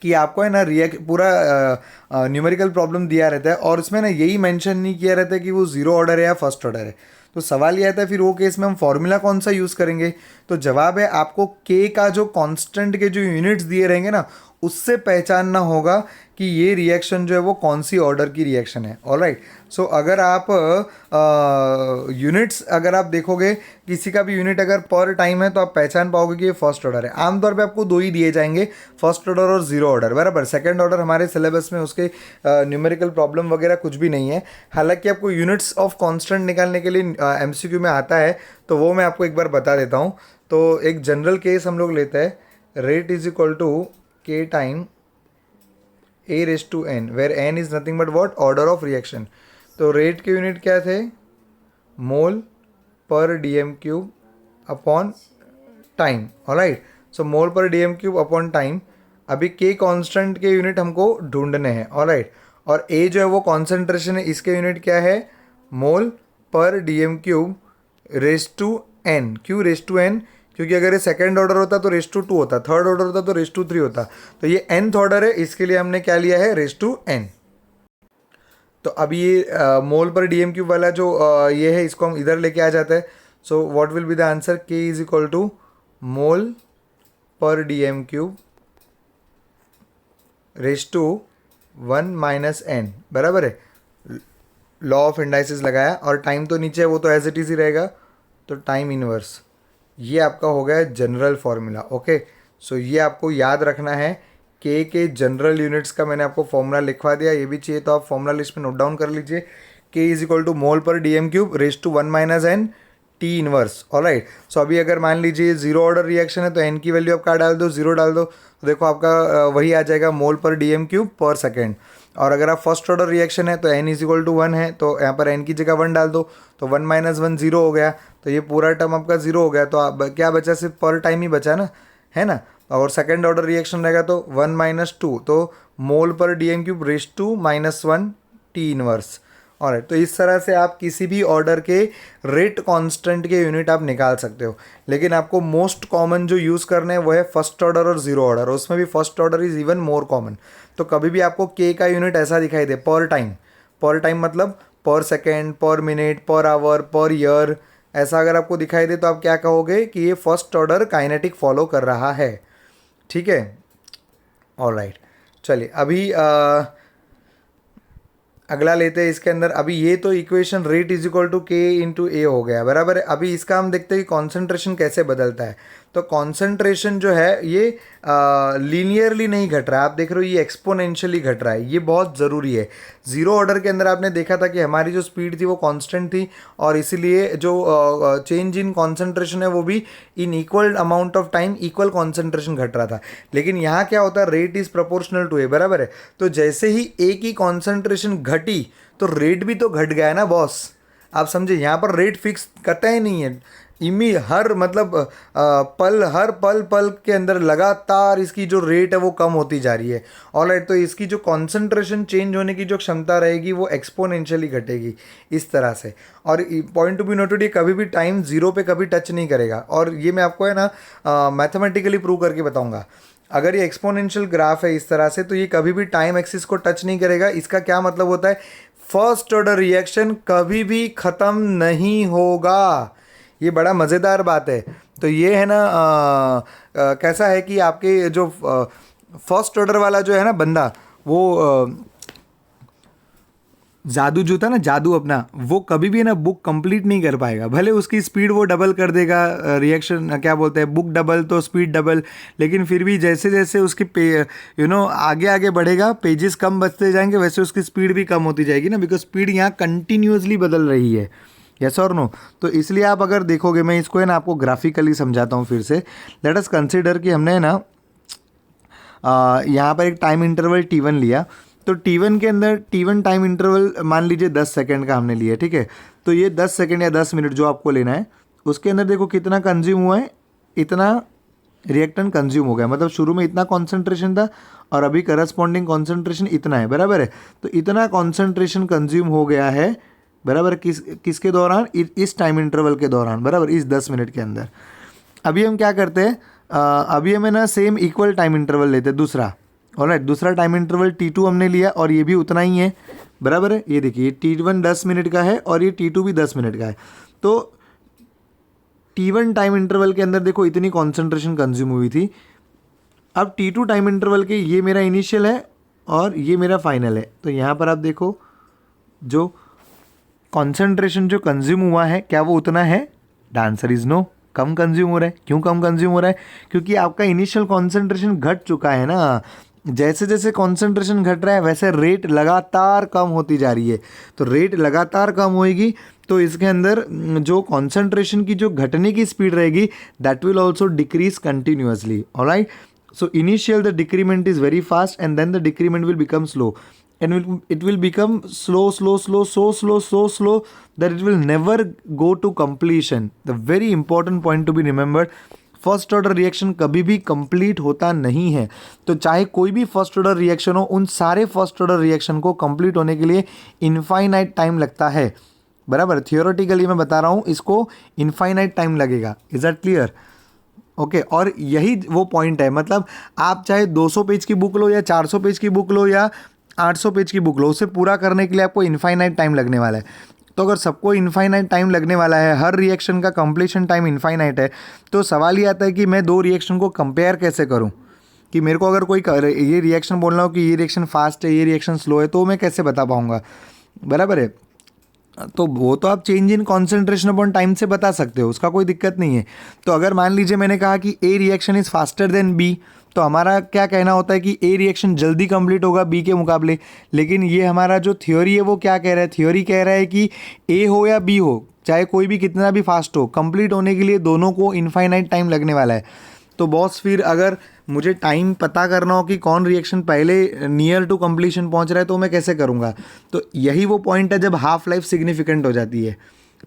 कि आपको है ना पूरा न्यूमेरिकल प्रॉब्लम दिया रहता है और उसमें ना यही मेंशन नहीं किया रहता है कि वो जीरो ऑर्डर है या फर्स्ट ऑर्डर है। तो सवाल ये आता है फिर वो केस में हम फॉर्मूला कौन सा यूज़ करेंगे, तो जवाब है आपको के का जो कांस्टेंट के जो यूनिट्स दिए रहेंगे ना उससे पहचानना होगा कि ये रिएक्शन जो है वो कौन सी ऑर्डर की रिएक्शन है। ऑलराइट, सो अगर आप यूनिट्स अगर आप देखोगे किसी का भी यूनिट अगर पर टाइम है तो आप पहचान पाओगे कि ये फर्स्ट ऑर्डर है। आमतौर पे आपको दो ही दिए जाएंगे, फर्स्ट ऑर्डर और जीरो ऑर्डर, बराबर। सेकंड ऑर्डर हमारे सिलेबस में उसके न्यूमेरिकल प्रॉब्लम वगैरह कुछ भी नहीं है। हालांकि आपको यूनिट्स ऑफ कांस्टेंट निकालने के लिए एमसीक्यू में आता है, तो वो मैं आपको एक बार बता देता हूँ। तो एक जनरल केस हम लोग लेते हैं, rate is equal to K times A raise to N, where N is nothing but what, order of reaction. तो रेट के यूनिट क्या थे, mole per D M cube upon time. Alright, so mole per D M cube upon time. अभी K constant के unit हमको ढूंढने हैं। Alright, और ए जो है वो कॉन्सेंट्रेशन है, इसके यूनिट क्या है, mole per D M cube raise to N. क्यों रेस टू एन, क्योंकि अगर ये सेकंड ऑर्डर होता तो रेस टू टू होता, थर्ड ऑर्डर होता तो रेस टू थ्री होता, तो ये nth ऑर्डर है, इसके लिए हमने क्या लिया है, रेस टू एन। तो अब ये मोल पर डी एम क्यूब वाला जो ये है इसको हम इधर लेके आ जाते हैं। So what will be the answer, K is equal to mole per D M cube raise to one minus N, बराबर है। लॉ ऑफ इंडाइसिस लगाया और टाइम तो नीचे है वो तो एज इट इज ही रहेगा, तो टाइम इनवर्स। ये आपका हो गया जनरल फॉर्मूला। ओके, सो ये आपको याद रखना है, के जनरल यूनिट्स का मैंने आपको फॉर्मूला लिखवा दिया, ये भी चाहिए तो आप फॉर्मूला लिस्ट में नोट डाउन कर लीजिए। K is equal to mole per D M cube raise to one minus N T inverse. Alright, so अभी अगर मान लीजिए जीरो ऑर्डर रिएक्शन है तो एन की वैल्यू आप क्या डाल दो, जीरो डाल दो, तो देखो आपका वही आ जाएगा mole per D M cube per second. और अगर आप फर्स्ट ऑर्डर रिएक्शन है तो N is equal to one है, तो यहाँ पर एन की जगह वन डाल दो, तो वन माइनस वन जीरो हो गया, तो ये पूरा टर्म आपका जीरो हो गया। तो आप क्या बचा, सिर्फ पर टाइम ही बचा ना, है ना। और सेकंड ऑर्डर रिएक्शन रहेगा तो वन माइनस टू, तो mole per D M cube raise to minus one T inverse. और तो इस तरह से आप किसी भी ऑर्डर के रेट कांस्टेंट के यूनिट आप निकाल सकते हो, लेकिन आपको मोस्ट कॉमन जो यूज़ करना है वो है फर्स्ट ऑर्डर और जीरो ऑर्डर, उसमें भी first order is even more common. तो कभी भी आपको के का यूनिट ऐसा दिखाई दे, पर टाइम मतलब पर सेकेंड, पर minute, per hour, per year, ऐसा अगर आपको दिखाई दे तो आप क्या कहोगे कि ये फर्स्ट ऑर्डर काइनेटिक फॉलो कर रहा है, ठीक है। ऑलराइट, चलिए अभी अगला लेते हैं इसके अंदर। अभी ये तो equation rate is equal to K into A हो गया, बराबर है। अभी इसका हम देखते हैं कि कॉन्सेंट्रेशन कैसे बदलता है। तो कॉन्सेंट्रेशन जो है ये लीनियरली नहीं घट रहा है, आप देख रहे हो ये एक्सपोनेंशियली घट रहा है, ये बहुत ज़रूरी है। जीरो ऑर्डर के अंदर आपने देखा था कि हमारी जो स्पीड थी वो कांस्टेंट थी, और इसीलिए जो चेंज इन कॉन्सेंट्रेशन है वो भी in equal amount of time equal concentration घट रहा था। लेकिन यहाँ क्या होता है, रेट इज़ प्रोपोर्शनल टू ए, बराबर है। तो जैसे ही ए की कॉन्सेंट्रेशन घटी तो रेट भी तो घट गया ना बॉस, आप समझे। यहाँ पर रेट फिक्स कतई नहीं है, हर मतलब हर पल पल के अंदर लगातार इसकी जो रेट है वो कम होती जा रही है। ऑलराइट, तो इसकी जो कॉन्सेंट्रेशन चेंज होने की जो क्षमता रहेगी वो एक्सपोनेंशियली घटेगी इस तरह से। और पॉइंट टू बी नोटेड, ये कभी भी टाइम जीरो पे कभी टच नहीं करेगा, और ये मैं आपको है ना मैथमेटिकली प्रूव करके बताऊंगा। अगर ये एक्सपोनेंशियल ग्राफ है इस तरह से, तो ये कभी भी टाइम एक्सिस को टच नहीं करेगा। इसका क्या मतलब होता है, फर्स्ट ऑर्डर रिएक्शन कभी भी ख़त्म नहीं होगा। ये बड़ा मज़ेदार बात है। तो ये है ना, कैसा है कि आपके जो फर्स्ट ऑर्डर वाला जो है ना बंदा, वो जादू जो था ना, जादू अपना, वो कभी भी ना बुक कंप्लीट नहीं कर पाएगा। भले उसकी स्पीड वो डबल कर देगा, रिएक्शन क्या बोलते हैं, बुक डबल तो स्पीड डबल, लेकिन फिर भी जैसे जैसे उसकी आगे आगे बढ़ेगा, पेजेस कम बचते जाएंगे, वैसे उसकी स्पीड भी कम होती जाएगी ना, बिकॉज स्पीड यहाँ कंटिन्यूसली बदल रही है। यस और नो? तो इसलिए आप अगर देखोगे, मैं इसको है ना आपको ग्राफिकली समझाता हूँ फिर से। लेट अस कंसिडर कि हमने ना यहाँ पर एक टाइम इंटरवल T1 लिया। तो T1 के अंदर, T1 टाइम इंटरवल मान लीजिए 10 सेकंड का हमने लिया, ठीक है। तो ये 10 सेकंड या 10 मिनट जो आपको लेना है, उसके अंदर देखो कितना कंज्यूम हुआ है, इतना रिएक्टेंट कंज्यूम हो गया। मतलब शुरू में इतना कॉन्सेंट्रेशन था और अभी करस्पॉन्डिंग कॉन्सेंट्रेशन इतना है, बराबर है। तो इतना कॉन्सेंट्रेशन कंज्यूम हो गया है, बराबर, किसके दौरान, इस टाइम इंटरवल के दौरान, बराबर, इस 10 मिनट के अंदर। अभी हम क्या करते हैं, अभी हमें ना सेम इक्वल टाइम इंटरवल लेते हैं दूसरा। ऑलराइट, दूसरा टाइम इंटरवल T2 हमने लिया और ये भी उतना ही है, बराबर है। ये देखिए, T1 10 मिनट का है और ये T2 भी 10 मिनट का है। तो T1 टाइम इंटरवल के अंदर देखो इतनी कॉन्सेंट्रेशन कंज्यूम हुई थी। अब T2 टाइम इंटरवल के, ये मेरा इनिशियल है और ये मेरा फाइनल है। तो यहाँ पर आप देखो जो कॉन्सेंट्रेशन जो कंज्यूम हुआ है, क्या वो उतना है? द आंसर इज नो, कम कंज्यूम हो रहा है। क्यों कम कंज्यूम हो रहा है? क्योंकि आपका इनिशियल कॉन्सेंट्रेशन घट चुका है ना। जैसे जैसे कॉन्सेंट्रेशन घट रहा है वैसे रेट लगातार कम होती जा रही है। तो रेट लगातार कम होएगी तो इसके अंदर जो कॉन्सेंट्रेशन की जो घटने की स्पीड रहेगी, that will also decrease continuously. Alright, so initial the decrement is very fast and then the decrement will become slow, and it will become slow so slow that it will never go to completion. The very important point to be remembered, first order reaction कभी भी complete होता नहीं है। तो चाहे कोई भी first order reaction हो, उन सारे फर्स्ट ऑर्डर रिएक्शन को कंप्लीट होने के लिए इनफाइनाइट टाइम लगता है, बराबर। थियोरेटिकली मैं बता रहा हूँ, इसको इनफाइनाइट टाइम लगेगा। Is that clear? ओके, और यही वो पॉइंट है। मतलब आप चाहे 200 पेज की बुक लो या 400 पेज की बुक लो या 800 पेज की बुक लो, उसे पूरा करने के लिए आपको इनफाइनाइट टाइम लगने वाला है। तो अगर सबको इनफाइनाइट टाइम लगने वाला है, हर रिएक्शन का कंप्लीशन टाइम इनफाइनाइट है, तो सवाल ये आता है कि मैं दो रिएक्शन को कंपेयर कैसे करूं। कि मेरे को अगर कोई ये रिएक्शन बोलना हो कि ये रिएक्शन फास्ट है, ये रिएक्शन स्लो है, तो मैं कैसे बता पाऊंगा, बराबर है। तो वो तो आप change in concentration upon time से बता सकते हो, उसका कोई दिक्कत नहीं है। तो अगर मान लीजिए मैंने कहा कि A reaction is faster than B, तो हमारा क्या कहना होता है कि ए रिएक्शन जल्दी कंप्लीट होगा बी के मुकाबले। लेकिन ये हमारा जो थ्योरी है वो क्या कह रहा है, थ्योरी कह रहा है कि ए हो या बी हो, चाहे कोई भी कितना भी फास्ट हो, कंप्लीट होने के लिए दोनों को इनफाइनाइट टाइम लगने वाला है। तो बॉस फिर अगर मुझे टाइम पता करना हो कि कौन रिएक्शन पहले नियर टू कंप्लीशन पहुंच रहा है, तो मैं कैसे करूंगा? तो यही वो पॉइंट है जब हाफ लाइफ सिग्निफिकेंट हो जाती है।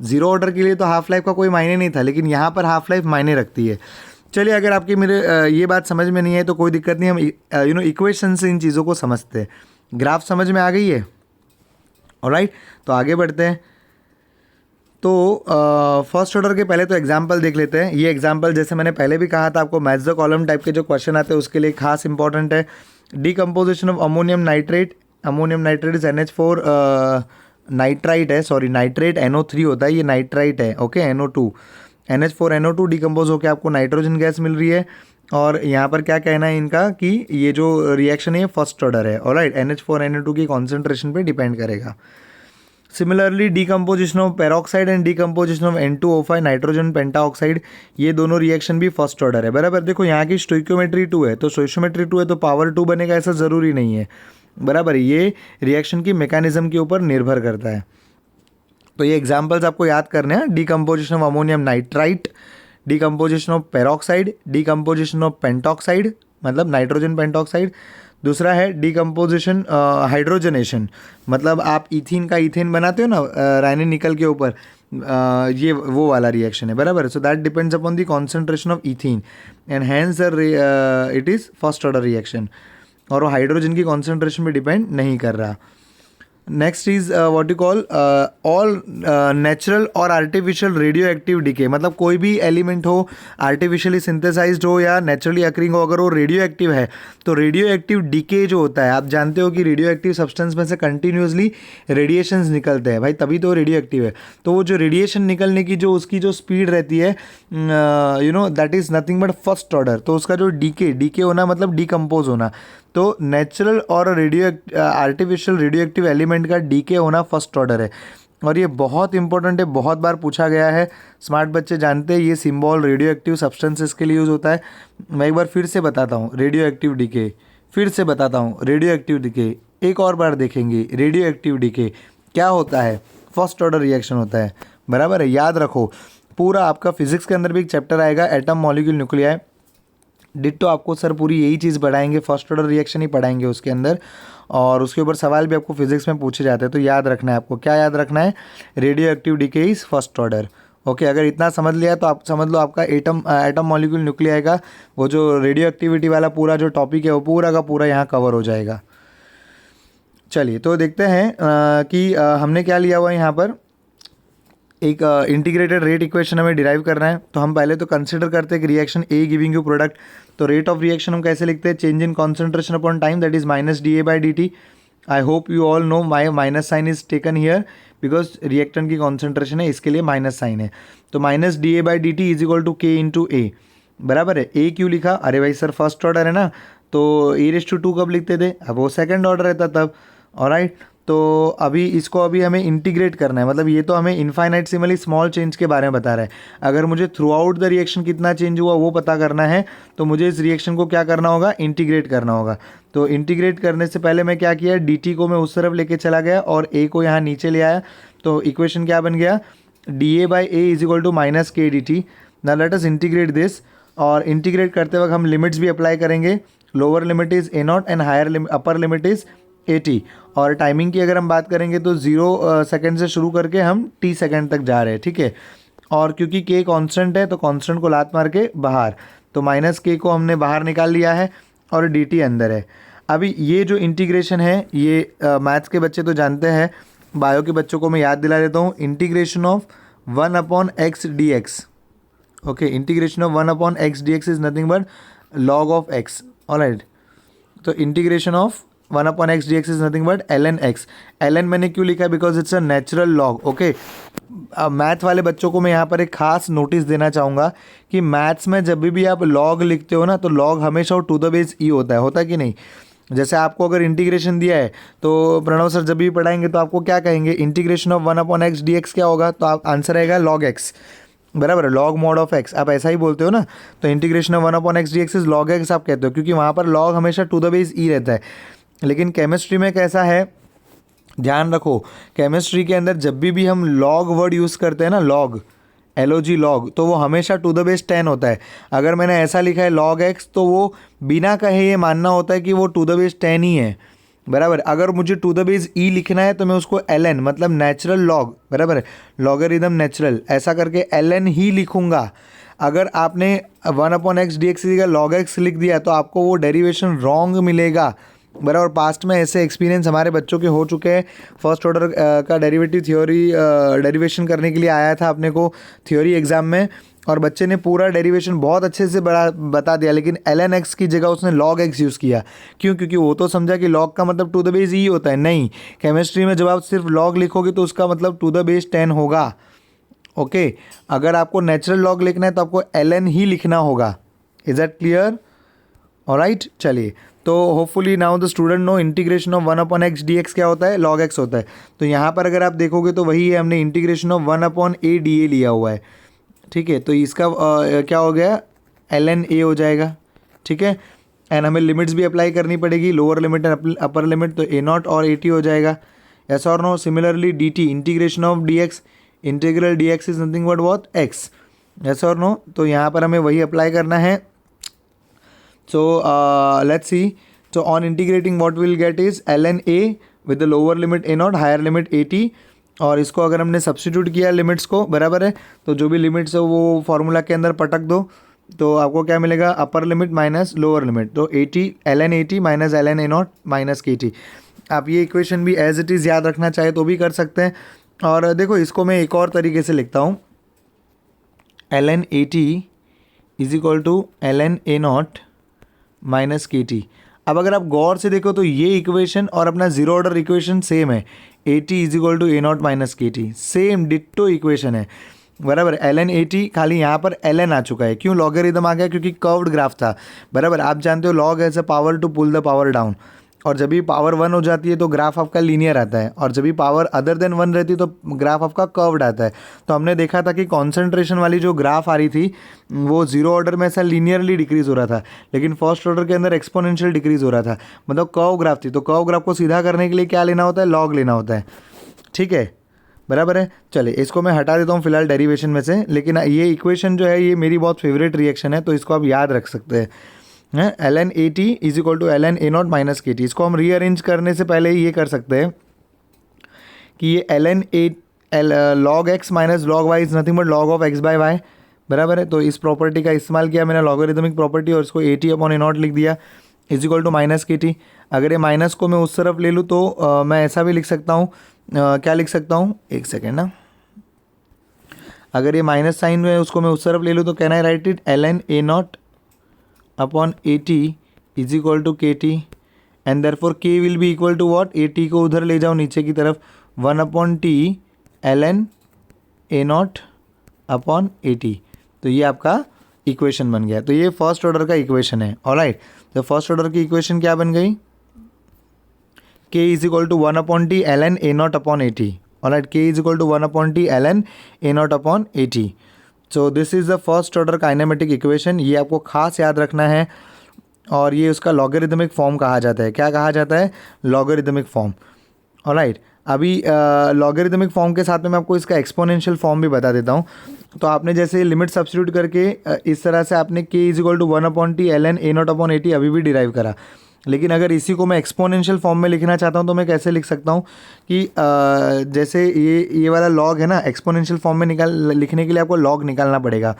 जीरो ऑर्डर के लिए तो हाफ लाइफ का कोई मायने नहीं था, लेकिन यहाँ पर हाफ लाइफ मायने रखती है। चलिए, अगर आपकी मेरे ये बात समझ में नहीं है तो कोई दिक्कत नहीं, हम इक्वेशन से इन चीज़ों को समझते हैं। ग्राफ समझ में आ गई है? ऑलराइट, तो आगे बढ़ते हैं। तो फर्स्ट ऑर्डर के पहले तो एग्जाम्पल देख लेते हैं। ये एग्जाम्पल जैसे मैंने पहले भी कहा था आपको, मैच द कॉलम टाइप के जो क्वेश्चन आते हैं उसके लिए खास इंपॉर्टेंट है। Decomposition of ammonium nitrate is NH4 nitrite है, सॉरी नाइट्रेट NO3 होता है, ये नाइट्राइट है, ओके, NO2 NH4NO2 डिकम्पोज होकर आपको नाइट्रोजन गैस मिल रही है। और यहाँ पर क्या कहना है इनका कि ये जो रिएक्शन है ये फर्स्ट ऑर्डर है। ऑलराइट, NH4NO2 की कॉन्सेंट्रेशन पे डिपेंड करेगा। Similarly decomposition of peroxide and decomposition of N2O5 nitrogen pentoxide, ये दोनों रिएक्शन भी फर्स्ट ऑर्डर है, बराबर। देखो यहाँ की स्टोइकियोमेट्री 2 है, तो स्टोइकियोमेट्री 2 है तो पावर 2 बनेगा, ऐसा ज़रूरी नहीं है, बराबर। ये रिएक्शन की मैकेनिज्म के ऊपर निर्भर करता है। तो ये एग्जाम्पल्स आपको याद करने हैं। Decomposition of ammonium nitrite, decomposition of peroxide, decomposition of pentoxide मतलब नाइट्रोजन पेंटॉक्साइड। दूसरा है डीकम्पोजिशन हाइड्रोजनेशन, मतलब आप इथीन का इथेन बनाते हो ना रायनिन निकल के ऊपर, ये वो वाला रिएक्शन है, बराबर। So that depends upon the concentration of ethene and hence it is first order reaction, और वो हाइड्रोजन की कॉन्सेंट्रेशन पे डिपेंड नहीं कर रहा। Next is what you call all natural और आर्टिफिशियल रेडियो एक्टिव डीके, मतलब कोई भी एलिमेंट हो आर्टिफिशियली सिंथेसाइज्ड हो या नेचुरली अकरिंग हो, अगर वो रेडियो एक्टिव है तो रेडियो एक्टिव डीके जो होता है, आप जानते हो कि रेडियो एक्टिव सब्सटेंस में से कंटिन्यूसली रेडिएशंस निकलते हैं भाई, तभी तो रेडियो एक्टिव है। तो वो जो रेडिएशन निकलने की जो उसकी जो स्पीड रहती है you know that is nothing but first order. तो उसका जो डीके होना मतलब डिकम्पोज होना, तो नेचुरल और आर्टिफिशियल रेडियो एक्टिव एलिमेंट का डीके होना फर्स्ट ऑर्डर है। और ये बहुत इंपॉर्टेंट है, बहुत बार पूछा गया है, स्मार्ट बच्चे जानते हैं ये सिंबल रेडियो एक्टिव सब्सटेंसेस के लिए यूज़ होता है। मैं एक बार फिर से बताता हूँ, रेडियो एक्टिव डीके, फिर से बताता हूँ, रेडियो एक्टिव डीके, एक और बार देखेंगे। रेडियो एक्टिव डीके क्या होता है? फर्स्ट ऑर्डर रिएक्शन होता है, बराबर है, याद रखो। पूरा आपका फिजिक्स के अंदर भी एक चैप्टर आएगा एटम मॉलिक्यूल न्यूक्लियाई, डिट्टो आपको सर पूरी यही चीज़ पढ़ाएंगे, फर्स्ट ऑर्डर रिएक्शन ही पढ़ाएंगे उसके अंदर, और उसके ऊपर सवाल भी आपको फिजिक्स में पूछे जाते हैं। तो याद रखना है आपको, क्या याद रखना है? Radioactive decay is first order. Okay, अगर इतना समझ लिया तो आप समझ लो आपका एटम मॉलिक्यूल न्यूक्लियाई का वो जो रेडियो एक्टिविटी वाला पूरा जो टॉपिक है वो पूरा का पूरा यहाँ कवर हो जाएगा। चलिए तो देखते हैं कि हमने क्या लिया हुआ है यहाँ पर। एक इंटीग्रेटेड रेट इक्वेशन हमें डिराइव करना है, तो हम पहले तो कंसिडर करते हैं कि reaction A giving you product. तो रेट ऑफ रिएक्शन हम कैसे लिखते हैं? Change in concentration upon time, that is minus D A by D T. I hope you all know my minus sign is taken here because reactant की concentration है, इसके लिए minus sign है। तो minus D A by D T is equal to K into A, बराबर है। ए क्यों लिखा? अरे भाई सर फर्स्ट ऑर्डर है ना, तो ए रेस टू टू कब लिखते थे? अब वो सेकंड ऑर्डर रहता तब। ऑलराइट, तो अभी इसको हमें इंटीग्रेट करना है, मतलब ये तो हमें इनफाइनाइटसिमली स्मॉल चेंज के बारे में बता रहा है। अगर मुझे थ्रू आउट द रिएक्शन कितना चेंज हुआ वो पता करना है तो मुझे इस रिएक्शन को क्या करना होगा? इंटीग्रेट करना होगा। तो इंटीग्रेट करने से पहले मैं क्या किया, डी टी को मैं उस तरफ लेके चला गया और ए को यहाँ नीचे ले आया। तो इक्वेशन क्या बन गया? D A by a is equal to minus के D t. Now let us integrate this, और इंटीग्रेट करते वक्त हम लिमिट्स भी अप्लाई करेंगे। Lower limit is a naught and higher upper limit is 80। और टाइमिंग की अगर हम बात करेंगे तो 0 सेकेंड से शुरू करके हम t सेकेंड तक जा रहे हैं, ठीक है। और क्योंकि k कांस्टेंट है तो कांस्टेंट को लात मार के बाहर, तो माइनस k को हमने बाहर निकाल लिया है और dt अंदर है। अभी ये जो इंटीग्रेशन है ये मैथ्स के बच्चे तो जानते हैं, बायो के बच्चों को मैं याद दिला देता हूँ। Integration of 1/x dx, okay, integration of 1/x dx is nothing but log of x। Alright, तो integration of 1/x dx is nothing but ln x। ln मैंने क्यों लिखा है? Because it's a natural log. Okay, अब math वाले बच्चों को मैं यहाँ पर एक खास नोटिस देना चाहूँगा कि मैथ्स में जब भी आप लॉग लिखते हो ना तो लॉग हमेशा टू द बेस ई होता है कि नहीं? जैसे आपको अगर इंटीग्रेशन दिया है तो प्रणव सर जब भी पढ़ाएंगे तो आपको क्या कहेंगे? इंटीग्रेशन ऑफ 1/x dx क्या होगा? तो आप आंसर आएगा लॉग एक्स, बराबर है, लॉग मॉड ऑफ एक्स, आप ऐसा ही बोलते हो ना। तो integration of 1/x dx is log x आप कहते हो, क्योंकि वहाँ पर लॉग हमेशा टू द बेस ई रहता है। लेकिन केमिस्ट्री में कैसा है, ध्यान रखो, केमिस्ट्री के अंदर जब भी हम लॉग वर्ड यूज़ करते हैं ना, लॉग LOG लॉग, तो वो हमेशा टू द बेस 10 होता है। अगर मैंने ऐसा लिखा है लॉग एक्स तो वो बिना कहे ये मानना होता है कि वो टू द बेस 10 ही है, बराबर। अगर मुझे टू द बेस ई लिखना है तो मैं उसको ln मतलब नेचुरल लॉग, बराबर है, लॉगरिदम नेचुरल, ऐसा करके ln ही लिखूंगा। अगर आपने 1/x dx का लॉग एक्स लिख दिया तो आपको वो डेरिवेशन रॉन्ग मिलेगा, बराबर। पास्ट में ऐसे एक्सपीरियंस हमारे बच्चों के हो चुके हैं। फर्स्ट ऑर्डर का डेरिवेटिव थ्योरी डेरिवेशन करने के लिए आया था अपने को थ्योरी एग्जाम में, और बच्चे ने पूरा डेरिवेशन बहुत अच्छे से बता दिया, लेकिन ln x की जगह उसने log x यूज़ किया। क्यों? क्योंकि वो तो समझा कि log का मतलब टू द बेस ही होता है। नहीं, केमिस्ट्री में जब आप सिर्फ log लिखोगे तो उसका मतलब टू द बेस 10 होगा। ओके, अगर आपको नेचुरल log लिखना है तो आपको ln ही लिखना होगा। Is that clear? ऑलराइट, चलिए, तो hopefully now the student know integration of 1/x dx क्या होता है? log x होता है। तो यहाँ पर अगर आप देखोगे तो वही है, हमने इंटीग्रेशन ऑफ 1/a dA लिया हुआ है, ठीक है। तो इसका क्या हो गया? ln a हो जाएगा, ठीक है। एंड हमें लिमिट्स भी अप्लाई करनी पड़ेगी, lower limit and upper limit, तो a0 और at हो जाएगा। यस और no? Similarly dt integration of dx, integral dx is nothing but what? x। Yes और नो? तो यहाँ पर हमें वही अप्लाई करना है। So let's see. So on integrating what we'll get is ln a with the lower limit a0, higher limit at, और इसको अगर हमने सब्स्टिट्यूट किया लिमिट्स को, बराबर है, तो जो भी लिमिट्स है वो फार्मूला के अंदर पटक दो। तो आपको क्या मिलेगा, अपर लिमिट माइनस लोअर लिमिट, तो 80 ln 80 minus ln a0 minus kt। आप ये इक्वेशन भी एज इट इज़ याद रखना चाहे तो भी कर सकते हैं। और देखो इसको मैं एक और तरीके से लिखता हूँ, ln 80 is equal to ln a0 minus kt। अब अगर आप गौर से देखो तो ये इक्वेशन और अपना जीरो ऑर्डर इक्वेशन सेम है, 80 is equal to a0 minus kt, same ditto equation है, बराबर। ln 80 खाली यहाँ पर ln आ चुका है, क्यों, लॉगरिदम आ गया क्योंकि कर्व्ड ग्राफ था, बराबर। आप जानते हो log has a power to pull the power down, और जब भी पावर 1 हो जाती है तो ग्राफ आपका लीनियर आता है, और जब भी पावर अदर देन 1 रहती है तो ग्राफ आपका कर्व्ड आता है। तो हमने देखा था कि कॉन्सेंट्रेशन वाली जो ग्राफ आ रही थी वो जीरो ऑर्डर में ऐसा लीनियरली डिक्रीज हो रहा था, लेकिन फर्स्ट ऑर्डर के अंदर एक्सपोनेंशियल डिक्रीज हो रहा था, मतलब कर्व ग्राफ थी। तो कर्व ग्राफ को सीधा करने के लिए क्या लेना होता है, लॉग लेना होता है, ठीक है, बराबर है। चलिए इसको मैं हटा देता हूँ फिलहाल डेरिवेशन में से, लेकिन ये इक्वेशन जो है ये मेरी बहुत फेवरेट रिएक्शन है, तो इसको आप याद रख सकते हैं। ln 80 is equal to ln a0 minus kt। इसको हम रीअरेंज करने से पहले ये कर सकते हैं कि ये ln log x minus log y is nothing but log of x by y, बराबर है। तो इस प्रॉपर्टी का इस्तेमाल किया मैंने, लॉगरिदमिक प्रॉपर्टी, और इसको 80 अपॉन a0 लिख दिया is equal to minus kt। अगर ये माइनस को मैं उस तरफ ले लूँ तो मैं ऐसा भी लिख सकता हूँ, क्या लिख सकता हूँ, एक सेकेंड ना, अगर ये माइनस साइन है उसको मैं उस तरफ ले लूँ तो can I write it ln a0 upon 80 is equal to kt, and therefore k will be equal to what, A T को उधर ले जाओ नीचे की तरफ, 1 upon t ln a0 upon 80। तो ये आपका इक्वेशन बन गया। तो ये फर्स्ट ऑर्डर का इक्वेशन है, ऑलराइट। तो फर्स्ट ऑर्डर की इक्वेशन क्या बन गई, k is equal to 1 upon T ln a0 upon 80, alright, k is equal to 1 upon T ln a0 upon 80। So this is the first order kinematic equation, ये आपको खास याद रखना है, और ये उसका लॉगरिदमिक फॉर्म कहा जाता है। क्या कहा जाता है, लॉगरिदमिक फॉर्म, ऑलराइट। अभी लॉगरिदमिक फॉर्म के साथ में मैं आपको इसका एक्सपोनेंशियल फॉर्म भी बता देता हूँ। तो आपने जैसे लिमिट सब्स्टिट्यूट करके इस तरह से आपने k is equal to 1 upon T ln a0 upon 80 अभी भी डिराइव करा, लेकिन अगर इसी को मैं एक्सपोनेंशियल फॉर्म में लिखना चाहता हूँ तो मैं कैसे लिख सकता हूँ कि जैसे ये वाला लॉग है ना, एक्सपोनेंशियल फॉर्म में लिखने के लिए आपको लॉग निकालना पड़ेगा।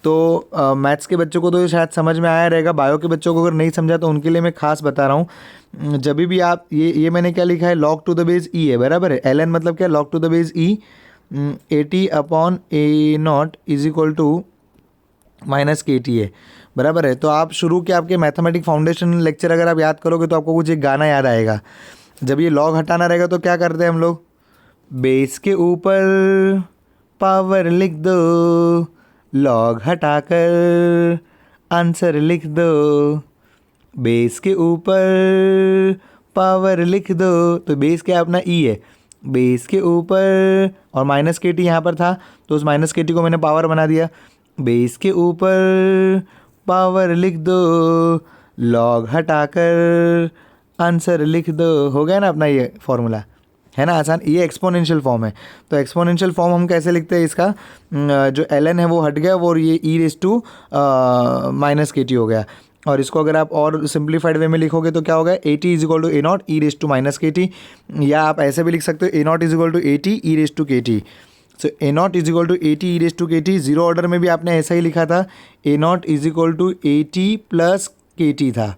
तो मैथ्स के बच्चों को तो शायद समझ में आया रहेगा, बायो के बच्चों को अगर नहीं समझा तो उनके लिए मैं खास बता रहा हूँ। जब भी आप ये मैंने क्या लिखा है, log to the base E है, बराबर है। ln मतलब क्या, log to the base E, 80 अपॉन a0 is equal to minus kt है, बराबर है। तो आप शुरू के आपके मैथमेटिक फाउंडेशन लेक्चर अगर आप याद करोगे तो आपको कुछ एक गाना याद आएगा। जब ये लॉग हटाना रहेगा तो क्या करते हैं हम लोग, बेस के ऊपर पावर लिख दो, लॉग हटाकर आंसर लिख दो, बेस के ऊपर पावर लिख दो। तो बेस क्या अपना ई है, बेस के ऊपर, और माइनस के टी यहाँ पर था तो उस माइनस के टी को मैंने पावर बना दिया, बेस के ऊपर पावर लिख दो, लॉग हटाकर आंसर लिख दो। हो गया ना अपना ये फॉर्मूला, है ना आसान। ये एक्सपोनेंशियल फॉर्म है। तो एक्सपोनेंशियल फॉर्म हम कैसे लिखते हैं, इसका जो ln है वो हट गया और ये e रेस टू माइनस के टी हो गया। और इसको अगर आप और सिंप्लीफाइड वे में लिखोगे तो क्या होगा, 80 is equal to a0 e raise to minus के टी, या आप ऐसे भी लिख सकते हो a0 is equal to 80 e raise to के T. So a0 is equal to 80 e raise to के टी, जीरो ऑर्डर में भी आपने ऐसा ही लिखा था, a0 is equal to 80 plus के टी था,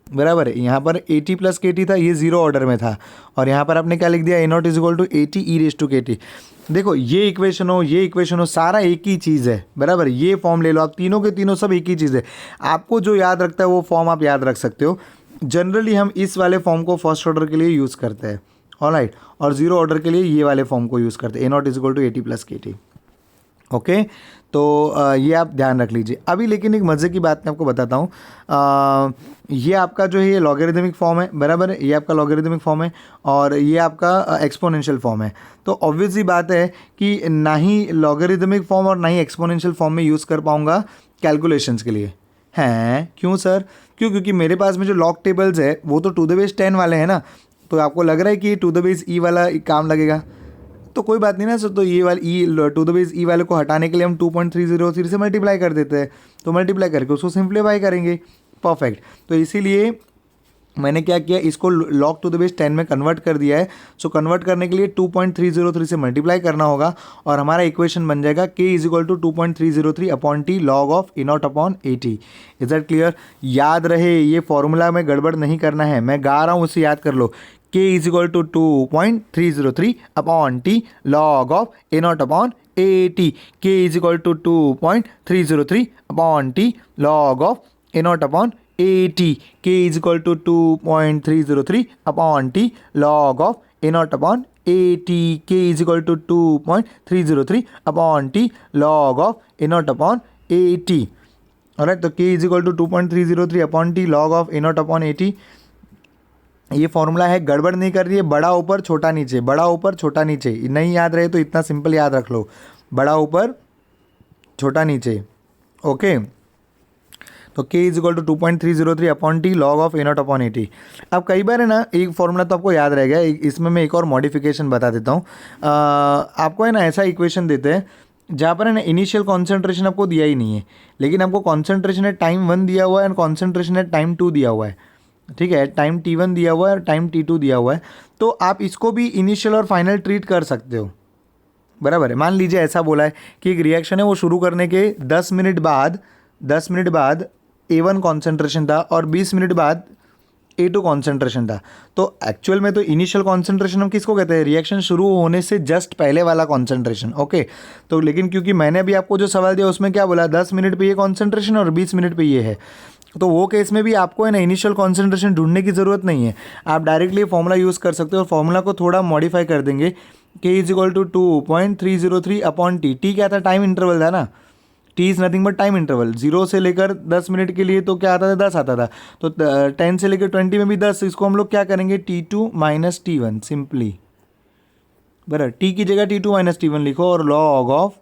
बराबर है। यहाँ पर 80 प्लस के टी था, ये जीरो ऑर्डर में था, और यहाँ पर आपने क्या लिख दिया, a0 is equal to 80 E raise to के टी। देखो ये इक्वेशन हो, ये इक्वेशन हो, सारा एक ही चीज़ है, बराबर। ये फॉर्म ले लो आप, तीनों के तीनों सब एक ही चीज़ है। आपको जो याद रखता है वो फॉर्म आप याद रख सकते हो। जनरली हम इस वाले फॉर्म को फर्स्ट ऑर्डर के लिए यूज़ करते हैं, ऑलराइट, और जीरो ऑर्डर के लिए ये वाले फॉर्म को यूज़ करते हैं, a0 is equal to 80 plus के टी। ओके, तो ये आप ध्यान रख लीजिए। अभी लेकिन एक मज़े की बात मैं आपको बताता हूँ। ये आपका जो है ये लॉगरिदमिक फॉर्म है, बराबर है, ये आपका लॉगरिदमिक फॉर्म है, और ये आपका एक्सपोनेंशियल फॉर्म है। तो ऑब्वियस सी बात है कि ना ही लॉगरिदमिक फॉर्म और ना ही एक्सपोनेंशियल फॉर्म में यूज़ कर पाऊँगा कैलकुलेशंस के लिए। हैं क्यों सर, क्योंकि मेरे पास में जो लॉग टेबल्स है वो तो टू द बेस 10 वाले हैं ना। तो आपको लग रहा है कि टू द बेस ई वाला काम लगेगा, तो कोई बात नहीं ना सर। तो ये वाली ई टू द बेस ई वाले को हटाने के लिए हम 2.303 से मल्टीप्लाई कर देते हैं, तो मल्टीप्लाई करके उसको सिंप्लीफाई करेंगे, परफेक्ट। तो इसीलिए मैंने क्या किया, इसको log टू द बेस 10 में कन्वर्ट कर दिया है। सो कन्वर्ट करने के लिए 2303 से मल्टीप्लाई करना होगा और हमारा इक्वेशन बन जाएगा k is equal to 2303 upon T log of A not upon A T. Is that clear? याद रहे ये फॉर्मूला में गड़बड़ नहीं करना है, मैं गा रहा हूँ उसे याद कर लो। k is equal to 2303 upon T log of A not upon A T. k is equal to 2303 upon T log of A not upon A T. k is equal to 2303 upon T log of A not upon A T. k is equal to 2303 upon T log of A not upon A T. Alright, तो k is equal to 2303 upon T log of A not upon A T. ये formula है, गड़बड़ नहीं कर रही है, बड़ा ऊपर छोटा नीचे, बड़ा ऊपर छोटा नीचे। नहीं याद रहे तो इतना सिंपल याद रख लो, बड़ा ऊपर छोटा नीचे। ओके, तो k is equal to 2303 upon T log of A not upon A T. अब कई बार है ना, एक फॉर्मूला तो आपको याद रहेगा, इसमें मैं एक और मॉडिफिकेशन बता देता हूँ। आपको है ना ऐसा इक्वेशन देते हैं जहाँ पर है ना इनिशियल कॉन्सेंट्रेशन आपको दिया ही नहीं है, लेकिन आपको कॉन्सेंट्रेशन एट टाइम 1 दिया हुआ है एंड कॉन्सेंट्रेशन एट टाइम 2 दिया हुआ है। ठीक है, टाइम t1 दिया हुआ है और टाइम t2 दिया हुआ है, तो आप इसको भी इनिशियल और फाइनल ट्रीट कर सकते हो। बराबर है, मान लीजिए ऐसा बोला है कि एक रिएक्शन है, वो शुरू करने के 10 मिनट बाद A1 कॉन्सेंट्रेशन था और 20 मिनट बाद A2 कॉन्सेंट्रेशन था। तो एक्चुअल में तो इनिशियल कॉन्सेंट्रेशन हम किसको कहते हैं? रिएक्शन शुरू होने से जस्ट पहले वाला कॉन्सेंट्रेशन। ओके, तो लेकिन क्योंकि मैंने अभी आपको जो सवाल दिया उसमें क्या बोला, 10 मिनट पे ये कॉन्सेंट्रेशन और 20 मिनट पे ये है, तो वो केस में भी आपको है ना इनिशियल कॉन्सेंट्रेशन ढूंढने की ज़रूरत नहीं है, आप डायरेक्टली फॉर्मूला यूज़ कर सकते हो और फॉर्मूला को थोड़ा मॉडिफाई कर देंगे। k is equal to 2303 upon T. T क्या था? टाइम इंटरवल था ना, T is nothing but time interval. 0 से लेकर 10 मिनट के लिए तो क्या आता था? 10 आता था, तो 10 से लेकर 20 में भी 10। इसको हम लोग क्या करेंगे? T2 minus T1 simply. बराबर, टी की जगह T2 माइनस T1 लिखो और log of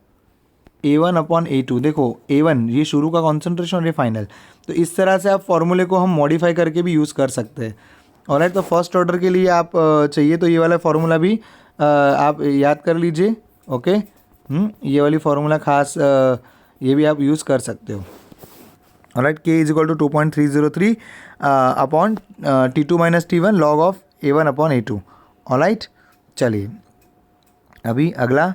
A1 upon A2। देखो A1 ये शुरू का कॉन्सेंट्रेशन और ये फाइनल, तो इस तरह से आप फॉर्मूले को हम मॉडिफाई करके भी यूज़ कर सकते हैं। ऑलराइट, तो फर्स्ट ऑर्डर के लिए आप चाहिए तो ये वाला फार्मूला भी आप याद कर लीजिए। ओके, ये वाली फार्मूला खास ये भी आप यूज़ कर सकते हो। Alright, k is equal to 2303 upon T2 minus T1 log of A1 upon A2। Alright, चलिए अभी अगला।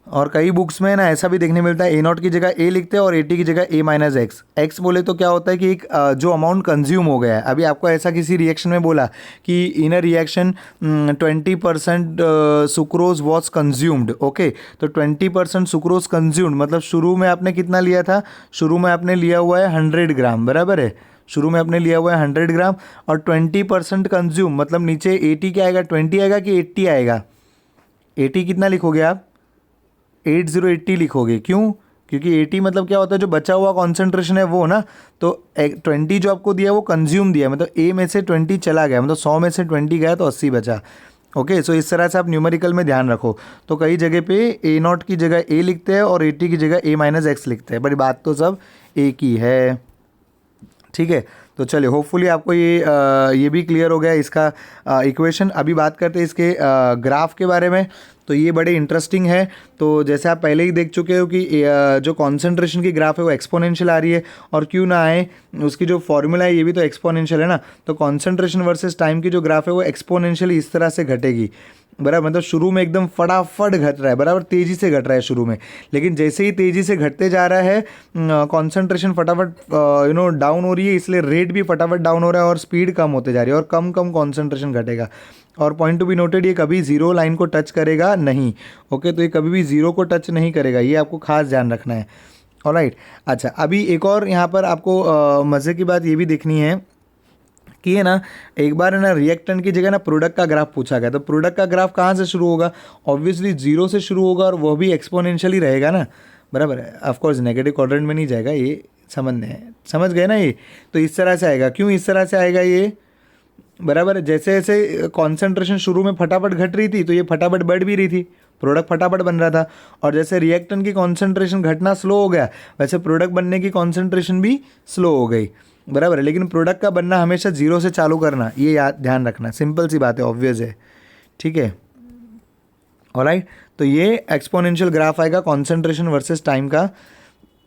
और कई बुक्स में ना ऐसा भी देखने मिलता है, ए नॉट की जगह ए लिखते हैं और ए टी की जगह ए माइनस एक्स। एक्स बोले तो क्या होता है कि एक जो अमाउंट कंज्यूम हो गया है, अभी आपको ऐसा किसी रिएक्शन में बोला कि in a reaction 20% sucrose was consumed. Okay, तो 20% सुक्रोज कंज्यूम्ड मतलब शुरू में आपने कितना लिया था? शुरू में आपने लिया हुआ है 100 ग्राम, बराबर है, शुरू में आपने लिया हुआ है 100 ग्राम और 20% कंज्यूम मतलब नीचे 80 क्या आएगा? 20 आएगा कि 80 आएगा? 80 कितना लिखोगे आप? 8080 लिखोगे। क्यों? क्योंकि 80 मतलब क्या होता है, जो बचा हुआ कॉन्सेंट्रेशन है वो ना, तो 20 जो आपको दिया वो कंज्यूम दिया, मतलब ए में से 20 चला गया, मतलब 100 में से 20 गया तो 80 बचा। ओके, सो इस तरह से आप न्यूमेरिकल में ध्यान रखो। तो कई जगह पे ए नॉट की जगह ए लिखते हैं और 80 की जगह ए माइनस एक्स लिखते हैं, बट बात तो सब एक ही है। ठीक है, तो चलिए होपफुली आपको ये भी क्लियर हो गया इसका इक्वेशन। अभी बात करते हैं इसके ग्राफ के बारे में, तो ये बड़े इंटरेस्टिंग है। तो जैसे आप पहले ही देख चुके हो कि जो कॉन्सेंट्रेशन की ग्राफ है वो एक्सपोनेंशियल आ रही है, और क्यों ना आए, उसकी जो फॉर्मूला है ये भी तो एक्सपोनेंशियल है ना। तो कॉन्सेंट्रेशन वर्सेस टाइम की जो ग्राफ है वो एक्सपोनेंशियली इस तरह से घटेगी, बराबर, मतलब शुरू में एकदम फटाफट घट रहा है, बराबर तेज़ी से घट रहा है शुरू में, लेकिन जैसे ही तेज़ी से घटते जा रहा है कॉन्सेंट्रेशन फटाफट डाउन हो रही है, इसलिए रेट भी फटाफट डाउन हो रहा है और स्पीड कम होते जा रही है और कम कम कॉन्सेंट्रेशन घटेगा। और पॉइंट टू बी नोटेड, ये कभी जीरो लाइन को टच करेगा नहीं। ओके, तो ये कभी भी जीरो को टच नहीं करेगा, ये आपको खास ध्यान रखना है। ऑलराइट, अच्छा अभी एक और यहाँ पर आपको मज़े की बात ये भी देखनी है कि है ना, एक बार है ना रिएक्टेंट की जगह ना प्रोडक्ट का ग्राफ पूछा गया, तो प्रोडक्ट का ग्राफ कहाँ से शुरू होगा? ऑब्वियसली जीरो से शुरू होगा और वो भी एक्सपोनेंशियली रहेगा ना, बराबर है। ऑफकोर्स नेगेटिव क्वाड्रेंट में नहीं जाएगा, ये समझ गए ना ये। तो इस तरह से आएगा। क्यों इस तरह से आएगा ये? बराबर है, जैसे जैसे कॉन्सेंट्रेशन शुरू में फटाफट घट रही थी तो ये फटाफट बढ़ भी रही थी, प्रोडक्ट फटाफट बन रहा था, और जैसे रिएक्टेंट की कॉन्सेंट्रेशन घटना स्लो हो गया वैसे प्रोडक्ट बनने की कॉन्सेंट्रेशन भी स्लो हो गई, बराबर है। लेकिन प्रोडक्ट का बनना हमेशा जीरो से चालू करना, ये याद ध्यान रखना, सिंपल सी बात है, ऑब्वियस है। ठीक है, ऑलराइट, तो ये एक्सपोनेंशियल ग्राफ आएगा कॉन्सेंट्रेशन वर्सेस टाइम का।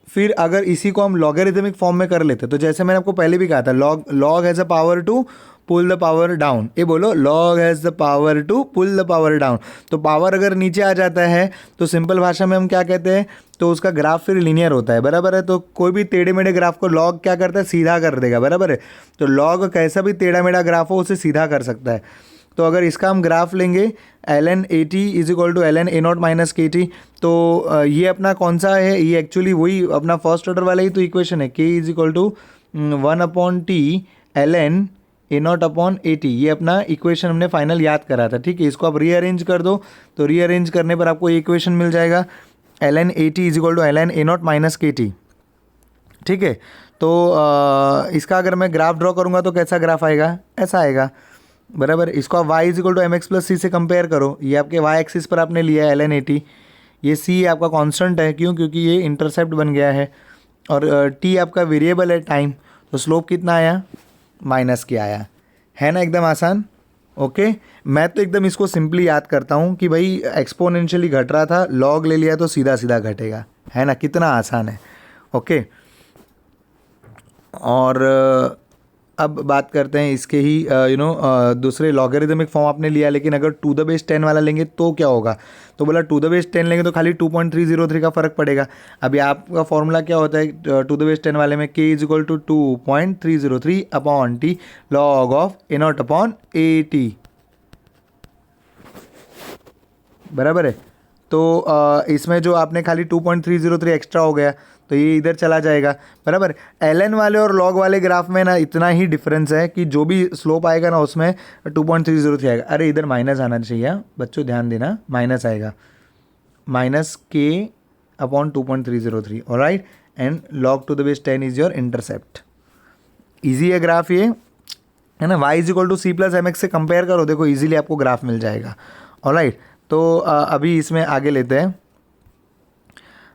फिर अगर इसी को हम लॉगरिथमिक फॉर्म में कर लेते तो जैसे मैंने आपको पहले भी कहा था, log has a power to pull the power down. ये बोलो, log has the power to pull the power down. तो पावर अगर नीचे आ जाता है तो सिंपल भाषा में हम क्या कहते हैं, तो उसका ग्राफ फिर लीनियर होता है, बराबर है। तो कोई भी टेढ़े मेढ़े ग्राफ को लॉग क्या करता है, सीधा कर देगा, बराबर है। तो लॉग कैसा भी टेढ़ा मेढ़ा ग्राफ हो उसे सीधा कर सकता है। तो अगर इसका हम ग्राफ लेंगे ln A T is equal to ln A not minus के टी, तो ये अपना कौन सा है, ये एक्चुअली वही अपना फर्स्ट ऑर्डर वाला ही तो इक्वेशन है, k is equal to 1/t ln A not upon A T. ये अपना इक्वेशन हमने फाइनल याद करा था, ठीक है। इसको आप रीअरेंज कर दो, तो रीअरेंज करने पर आपको इक्वेशन मिल जाएगा ln A T is equal to ln A not minus के टी, ठीक है। तो इसका अगर मैं ग्राफ ड्रॉ करूँगा तो कैसा ग्राफ आएगा, ऐसा आएगा, बराबर। इसको आप y is equal to M x plus c से कंपेयर करो। ये आपके y एक्सिस पर आपने लिया है ln ए टी, ये c आपका कांस्टेंट है, क्यों, क्योंकि ये इंटरसेप्ट बन गया है, और t आपका वेरिएबल है टाइम। तो स्लोप कितना आया, माइनस के आया, है ना, एकदम आसान। ओके, मैं तो एकदम इसको सिंपली याद करता हूँ कि भाई एक्सपोनेंशियली घट रहा था, लॉग ले लिया तो सीधा सीधा घटेगा, है ना, कितना आसान है। ओके, और अब बात करते हैं इसके ही दूसरे लॉगरिथमिक फॉर्म आपने लिया, लेकिन अगर टू द बेस 10 वाला लेंगे तो क्या होगा, तो बोला टू द बेस 10 लेंगे तो खाली 2.303 का फ़र्क पड़ेगा। अभी आपका फॉर्मूला क्या होता है टू द बेस 10 वाले में, k is equal to 2.303 upon T log of A not upon A T, बराबर है। तो इसमें जो आपने खाली 2.303 एक्स्ट्रा हो गया तो ये इधर चला जाएगा, बराबर। ln वाले और log वाले ग्राफ में ना इतना ही डिफरेंस है कि जो भी स्लोप आएगा ना उसमें 2.303 आएगा। अरे इधर माइनस आना चाहिए बच्चों, ध्यान देना, माइनस आएगा, minus k upon 2.303, alright. And log to the base 10 is your intercept. Easy है ग्राफ ये, है ना। y is equal to C plus M X से कंपेयर करो, देखो ईजिली आपको ग्राफ मिल जाएगा, ऑलराइट। तो अभी इसमें आगे लेते हैं।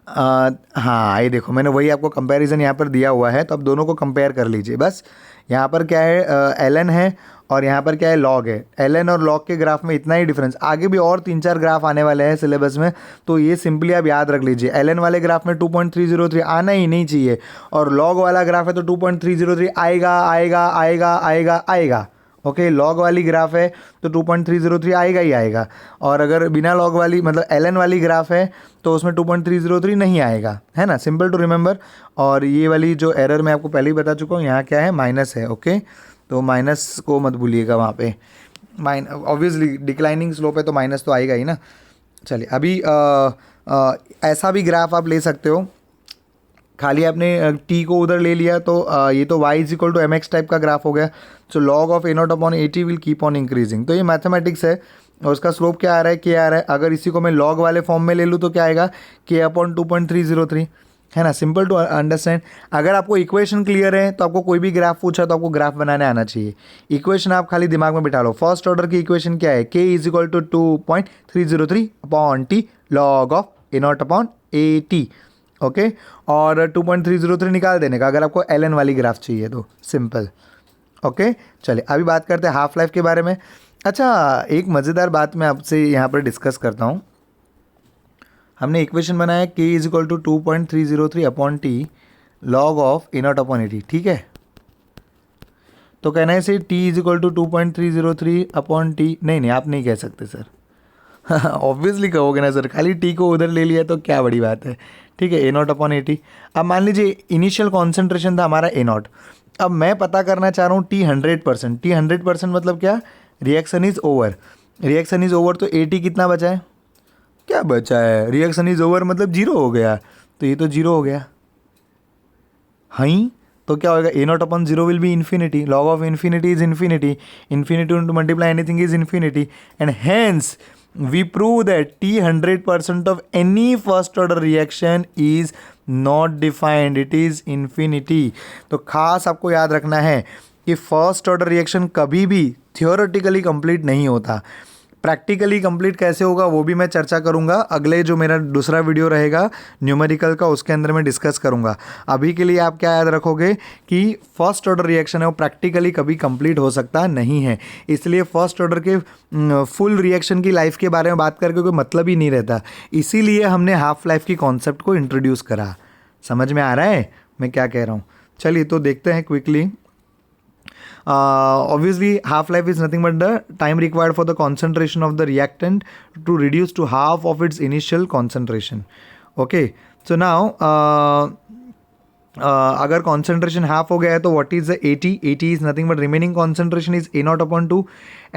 हाँ, ये देखो मैंने वही आपको कंपैरिजन यहाँ पर दिया हुआ है, तो अब दोनों को कंपेयर कर लीजिए बस। यहाँ पर क्या है, ln है, और यहाँ पर क्या है, log है। ln और log के ग्राफ में इतना ही डिफरेंस, आगे भी और 3-4 ग्राफ आने वाले हैं सिलेबस में, तो ये सिंपली आप याद रख लीजिए। ln वाले ग्राफ में 2.303 आना ही नहीं चाहिए, और log वाला ग्राफ है तो 2.303 आएगा आएगा आएगा आएगा आएगा। ओके, लॉग वाली ग्राफ है तो 2.303 आएगा ही आएगा, और अगर बिना लॉग वाली मतलब ln वाली ग्राफ है तो उसमें 2.303 नहीं आएगा, है ना, सिंपल टू रिमेंबर। और ये वाली जो एरर मैं आपको पहले ही बता चुका हूँ, यहाँ क्या है, माइनस है। ओके, तो माइनस को मत भूलिएगा वहाँ पे, ऑब्वियसली डिक्लाइनिंग स्लोप है तो माइनस तो आएगा ही ना। चलिए, अभी ऐसा भी ग्राफ आप ले सकते हो, खाली आपने t को उधर ले लिया तो ये तो y is equal to M X type का ग्राफ हो गया। So log of A not upon A T will keep on increasing. तो ये मैथमेटिक्स है, और उसका स्लोप क्या आ रहा है, k आ रहा है। अगर इसी को मैं लॉग वाले फॉर्म में ले लूँ तो क्या आएगा, k अपॉन 2.303, है ना, सिंपल टू अंडरस्टैंड। अगर आपको इक्वेशन क्लियर है तो आपको कोई भी ग्राफ पूछा तो आपको ग्राफ बनाने आना चाहिए। इक्वेशन आप खाली दिमाग में बिठा लो। फर्स्ट ऑर्डर की इक्वेशन क्या है, k is equal to 2.303 upon T log of A not upon A T. Okay, और 2.303 निकाल देने का अगर आपको ln वाली ग्राफ चाहिए तो, सिंपल। ओके, चलिए अभी बात करते हैं हाफ लाइफ के बारे में। अच्छा, एक मज़ेदार बात मैं आपसे यहाँ पर डिस्कस करता हूँ। हमने इक्वेशन बनाया k is equal to 2.303 upon T log of A not upon A T, ठीक है। तो कहना है से t is equal to 2.303 upon T, नहीं आप नहीं कह सकते सर, ऑब्वियसली कहोगे ना सर, खाली टी को उधर ले लिया तो क्या बड़ी बात है, ठीक है। A not upon A T. अब मान लीजिए इनिशियल कॉन्सेंट्रेशन था हमारा ए नॉट, अब मैं पता करना चाह रहा हूँ टी 100%। टी 100% मतलब क्या, reaction is over. Reaction is over तो ए टी कितना बचा है, क्या बचा है, रिएक्शन इज ओवर मतलब जीरो हो गया, तो ये तो जीरो हो गया। हाँ, तो क्या होगा, a not upon zero will be infinity, log of infinity is infinity, infinity to multiply anything is infinity, and hence we prove that T 100% of any first order reaction is not defined, it is infinity। तो खास आपको याद रखना है कि first order reaction कभी भी theoretically complete नहीं होता। प्रैक्टिकली कंप्लीट कैसे होगा वो भी मैं चर्चा करूंगा, अगले जो मेरा दूसरा वीडियो रहेगा न्यूमेरिकल का, उसके अंदर मैं डिस्कस करूंगा। अभी के लिए आप क्या याद रखोगे कि फर्स्ट ऑर्डर रिएक्शन है वो प्रैक्टिकली कभी कंप्लीट हो सकता नहीं है, इसलिए फर्स्ट ऑर्डर के फुल रिएक्शन की लाइफ के बारे में बात करके कोई मतलब ही नहीं रहता, इसीलिए हमने हाफ लाइफ की कॉन्सेप्ट को इंट्रोड्यूस करा। समझ में आ रहा है मैं क्या कह रहा हूँ? चलिए तो देखते हैं quickly. Obviously half life is nothing but the time required for the concentration of the reactant to reduce to half of its initial concentration. Okay, so now अगर concentration half हो गया है तो what is the AT? AT is nothing but remaining concentration is A naught upon 2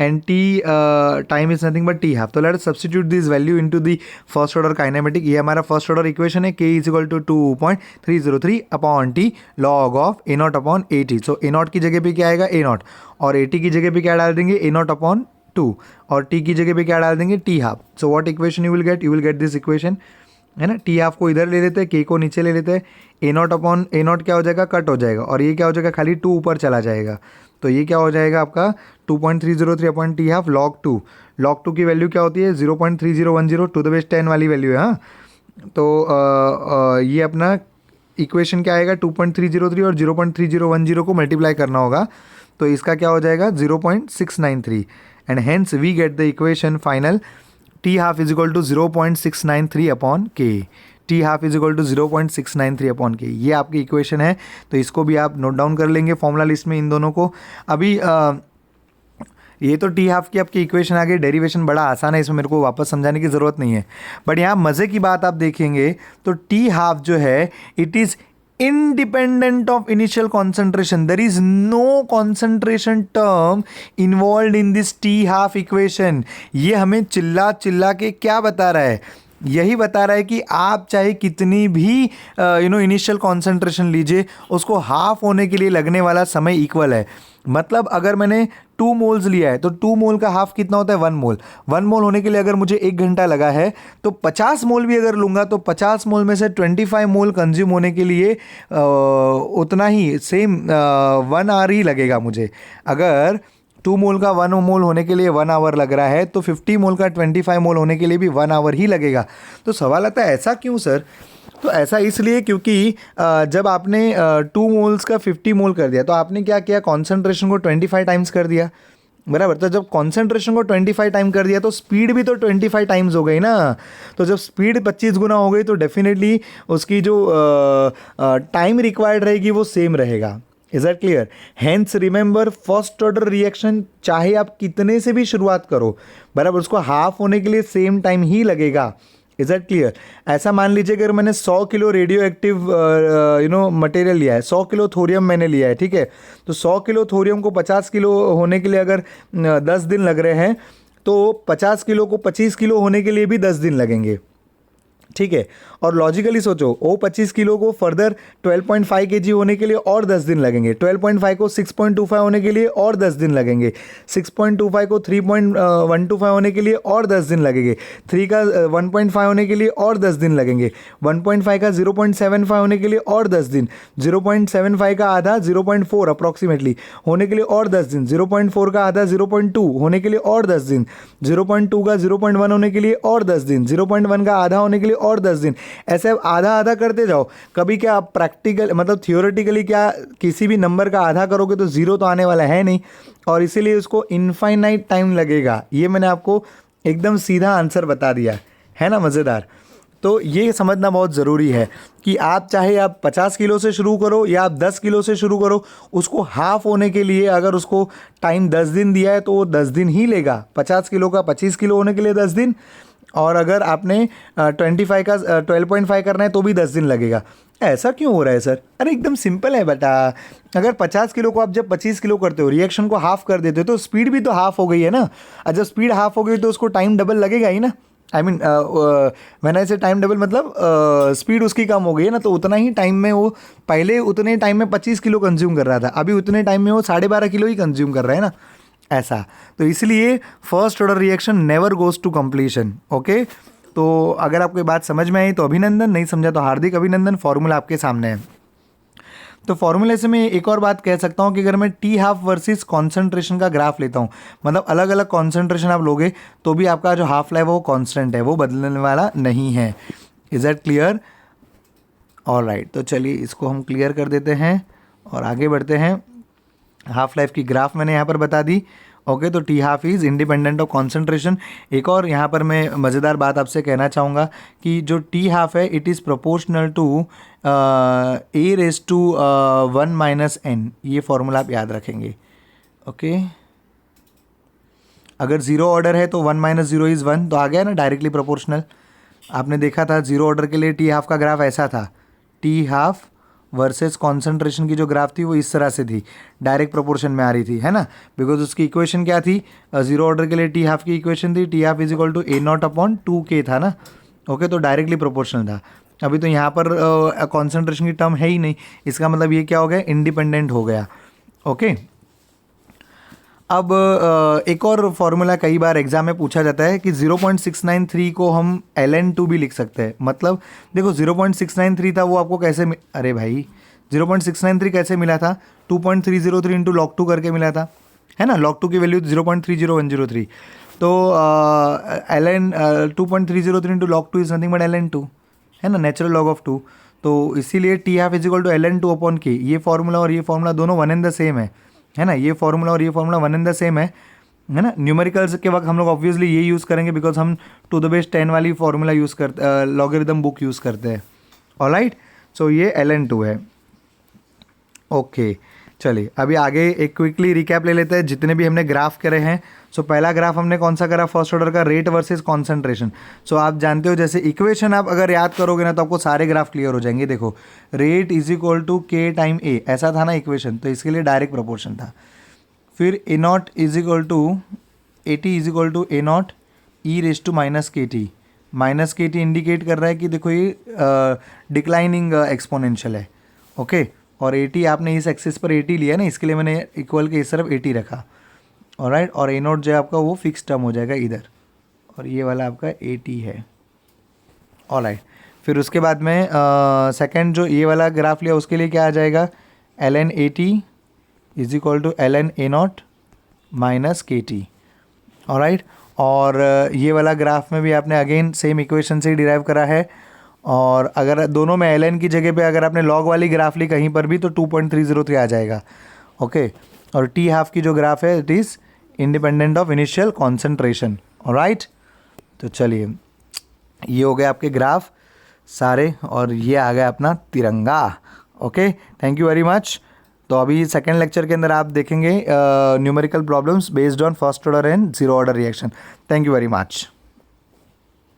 and T time is nothing but T half. तो let us substitute this value into the first order kinematic. ये हमारा first order equation है, K is equal to 2.303 upon T log of A naught upon AT. So A naught की जगह पे क्या आएगा? A naught, और AT की जगह पे क्या डाल देंगे? A naught upon 2, और T की जगह पे क्या डाल देंगे? T half. So what equation you will get? You will get this equation, है ना. टी हाफ को इधर ले लेते हैं, के को नीचे ले लेते हैं, ए नॉट अपॉन ए नॉट क्या हो जाएगा? कट हो जाएगा, और ये क्या हो जाएगा? खाली 2 ऊपर चला जाएगा. तो ये क्या हो जाएगा आपका? 2.303 upon T half log 2. Log 2 की वैल्यू क्या होती है? 0.3010 टू द बेस 10 वाली वैल्यू है. हाँ, तो ये अपना इक्वेशन क्या आएगा? 2.303 और 0.3010 को मल्टीप्लाई करना होगा, तो इसका क्या हो जाएगा? 0.693. And hence we get the equation final T half is equal to 0.693 upon K. T half is equal to 0.693 upon K. ये आपकी इक्वेशन है, तो इसको भी आप नोट डाउन कर लेंगे फॉर्मूला लिस्ट में इन दोनों को. अभी ये तो टी हाफ की आपकी इक्वेशन आ गई. डेरिवेशन बड़ा आसान है, इसमें मेरे को वापस समझाने की ज़रूरत नहीं है. बट यहाँ मज़े की बात आप देखेंगे तो टी हाफ जो है it is independent of initial concentration. There is no concentration term involved in this T half equation. ये हमें चिल्ला चिल्ला के क्या बता रहा है? यही बता रहा है कि आप चाहे कितनी भी इनिशियल कॉन्सेंट्रेशन लीजिए, उसको हाफ होने के लिए लगने वाला समय इक्वल है. मतलब अगर मैंने 2 मोल्स लिया है तो 2 मोल का हाफ कितना होता है? 1 मोल. 1 मोल होने के लिए अगर मुझे 1 घंटा लगा है तो 50 मोल भी अगर लूँगा तो 50 मोल में से 25 मोल कंज्यूम होने के लिए उतना ही सेम 1 आवर ही लगेगा मुझे. अगर 2 मोल का 1 मोल होने के लिए 1 आवर लग रहा है तो 50 मोल का 25 मोल होने के लिए भी 1 आवर ही लगेगा. तो सवाल आता है ऐसा क्यों सर? तो ऐसा इसलिए क्योंकि जब आपने 2 मोल्स का 50 मोल कर दिया तो आपने क्या किया? कॉन्सेंट्रेशन को 25 टाइम्स कर दिया, बराबर. तो जब कॉन्सेंट्रेशन को 25 टाइम कर दिया तो स्पीड भी तो 25 टाइम्स हो गई ना. तो जब स्पीड 25 गुना हो गई तो डेफिनेटली उसकी जो टाइम रिक्वायर्ड रहेगी वो सेम रहेगा. Is that clear? Hence remember first order reaction चाहे आप कितने से भी शुरुआत करो, बराबर, उसको हाफ होने के लिए सेम टाइम ही लगेगा. Is that clear? ऐसा मान लीजिए अगर मैंने 100 किलो रेडियो एक्टिव मटेरियल लिया है, 100 किलो थोरियम मैंने लिया है, ठीक है. तो 100 किलो थोरियम को 50 किलो होने के लिए अगर 10 दिन लग रहे हैं तो 50 किलो को 25 किलो होने के लिए भी 10 दिन लगेंगे, ठीक है. और लॉजिकली सोचो, वो 25 किलो को फर्दर 12.5 kg होने के लिए और 10 दिन लगेंगे, 12.5 को 6.25 होने के लिए और 10 दिन लगेंगे, 6.25 को 3.125 होने के लिए और 10 दिन लगेंगे, 3 का 1.5 होने के लिए और 10 दिन लगेंगे, 1.5 का 0.75 होने के लिए और 10 दिन, 0.75 का आधा 0.4 अप्रॉक्सीमेटली होने के लिए और 10 दिन, 0.4 का आधा 0.2 होने के लिए और 10 दिन, 0.2 का 0.1 होने के लिए और 10 दिन, 0.1 का आधा होने के लिए और 10 दिन. ऐसे आधा आधा करते जाओ. कभी क्या आप प्रैक्टिकल मतलब थियोरेटिकली क्या किसी भी नंबर का आधा करोगे तो जीरो तो आने वाला है नहीं, और इसीलिए उसको इनफाइनाइट टाइम लगेगा. ये मैंने आपको एकदम सीधा आंसर बता दिया है ना, मज़ेदार. तो ये समझना बहुत ज़रूरी है कि आप चाहे आप 50 किलो से शुरू करो या आप 10 किलो से शुरू करो, उसको हाफ होने के लिए अगर उसको टाइम 10 दिन दिया है तो वो 10 दिन ही लेगा. 50 किलो का 25 किलो होने के लिए 10 दिन, और अगर आपने 25 का 12.5 करना है तो भी 10 दिन लगेगा. ऐसा क्यों हो रहा है सर? अरे एकदम सिंपल है बेटा. अगर 50 किलो को आप जब 25 किलो करते हो, रिएक्शन को हाफ कर देते हो, तो स्पीड भी तो हाफ हो गई है ना. और जब स्पीड हाफ हो गई तो उसको टाइम डबल लगेगा ही ना. आई मीन व्हेन आई से टाइम डबल मतलब स्पीड उसकी कम हो गई है ना. तो उतना ही टाइम में वो पहले उतने टाइम में 25 किलो कंज्यूम कर रहा था, अभी उतने टाइम में वो 12.5 किलो ही कंज्यूम कर रहा है ना, ऐसा. तो इसलिए first order reaction never goes to completion. Okay, तो अगर आपको बात समझ में आई तो अभिनंदन, नहीं समझा तो हार्दिक अभिनंदन. फॉर्मूला आपके सामने है. तो फॉर्मूले से मैं एक और बात कह सकता हूँ कि अगर मैं टी हाफ वर्सेस कॉन्सेंट्रेशन का ग्राफ लेता हूँ, मतलब अलग अलग कॉन्सेंट्रेशन आप लोगे तो भी आपका जो हाफ लाइफ है वो कांस्टेंट है, वो बदलने वाला नहीं है. Is that clear? ऑलराइट, तो चलिए इसको हम क्लियर कर देते हैं और आगे बढ़ते हैं. हाफ लाइफ की ग्राफ मैंने यहाँ पर बता दी, ओके, तो T half is independent of concentration. एक और यहाँ पर मैं मज़ेदार बात आपसे कहना चाहूँगा कि जो टी हाफ है it is proportional to a raise to 1 minus n. ये फॉर्मूला आप याद रखेंगे। ओके, अगर ज़ीरो ऑर्डर है तो 1 माइनस ज़ीरो इज़ 1, तो आ गया ना डायरेक्टली प्रोपोर्शनल। आपने देखा था ज़ीरो ऑर्डर के लिए टी हाफ का ग्राफ ऐसा था, टी हाफ वर्सेस कॉन्सेंट्रेशन की जो ग्राफ थी वो इस तरह से थी, डायरेक्ट प्रोपोर्शन में आ रही थी, है ना, बिकॉज उसकी इक्वेशन क्या थी, ज़ीरो ऑर्डर के लिए टी हाफ की इक्वेशन थी T half is equal to A not upon 2k था ना। ओके, तो डायरेक्टली प्रोपोर्शनल था। अभी तो यहाँ पर कॉन्सेंट्रेशन की टर्म है ही नहीं, इसका मतलब ये क्या हो गया, इंडिपेंडेंट हो गया। ओके, अब एक और फॉर्मूला कई बार एग्जाम में पूछा जाता है कि 0.693 को हम ln2 भी लिख सकते हैं। मतलब देखो 0.693 था वो आपको कैसे अरे भाई 0.693 कैसे मिला था, 2.303 इंटू log 2 करके मिला था, है ना। log 2 की वैल्यू 0.30103, तो ln 2.303 into log 2 is nothing but ln2, है ना, नेचुरल लॉग ऑफ 2। तो इसीलिए T half is equal to ln2 upon K. ये फॉर्मूला और ये फॉर्मूला दोनों वन एंड द सेम है ना, ये फॉर्मूला और ये formula one and the same है ना। न्यूमेरिकल्स के वक्त हम लोग ऑब्वियसली ये यूज़ करेंगे बिकॉज हम टू द बेस 10 वाली फॉर्मूला यूज़ करते, लॉगरिदम बुक यूज़ करते हैं। ऑलराइट, सो ये ln2 है। ओके, चलिए अभी आगे एक क्विकली रिकैप ले लेते हैं जितने भी हमने ग्राफ करे हैं। सो पहला ग्राफ हमने कौन सा करा, फर्स्ट ऑर्डर का, रेट वर्सेस कॉन्सेंट्रेशन। सो आप जानते हो जैसे इक्वेशन आप अगर याद करोगे ना तो आपको सारे ग्राफ क्लियर हो जाएंगे। देखो rate is equal to K times ए, ऐसा था ना इक्वेशन, तो इसके लिए डायरेक्ट प्रोपोर्शन था। फिर a not is equal to A T is equal to A naught e raise to minus के टी। माइनस के टी इंडिकेट कर रहा है कि देखो ये डिक्लाइनिंग एक्सपोनेंशियल है। ओके, और ए टी आपने इस एक्सिस पर ए टी लिया ना, इसके लिए मैंने इक्वल के इस तरफ ए टी रखा। ऑलराइट, और ए नोट जो है आपका वो फिक्स टर्म हो जाएगा इधर, और ये वाला आपका ए टी है। ऑलराइट, फिर उसके बाद में सेकंड जो ये वाला ग्राफ लिया उसके लिए क्या आ जाएगा, ln A T is equal to ln A not minus के टी। ऑलराइट, और ये वाला ग्राफ में भी आपने अगेन सेम इक्वेशन से ही डिराइव करा है। और अगर दोनों में ln की जगह पे अगर आपने लॉग वाली ग्राफ ली कहीं पर भी तो 2.303 आ जाएगा। ओके, और टी हाफ की जो ग्राफ है it is independent of initial concentration. Alright, तो चलिए ये हो गए आपके ग्राफ सारे, और ये आ गया अपना तिरंगा। Okay, thank you very much. तो अभी सेकेंड लेक्चर के अंदर आप देखेंगे numerical problems based on first order and zero order reaction. Thank you very much.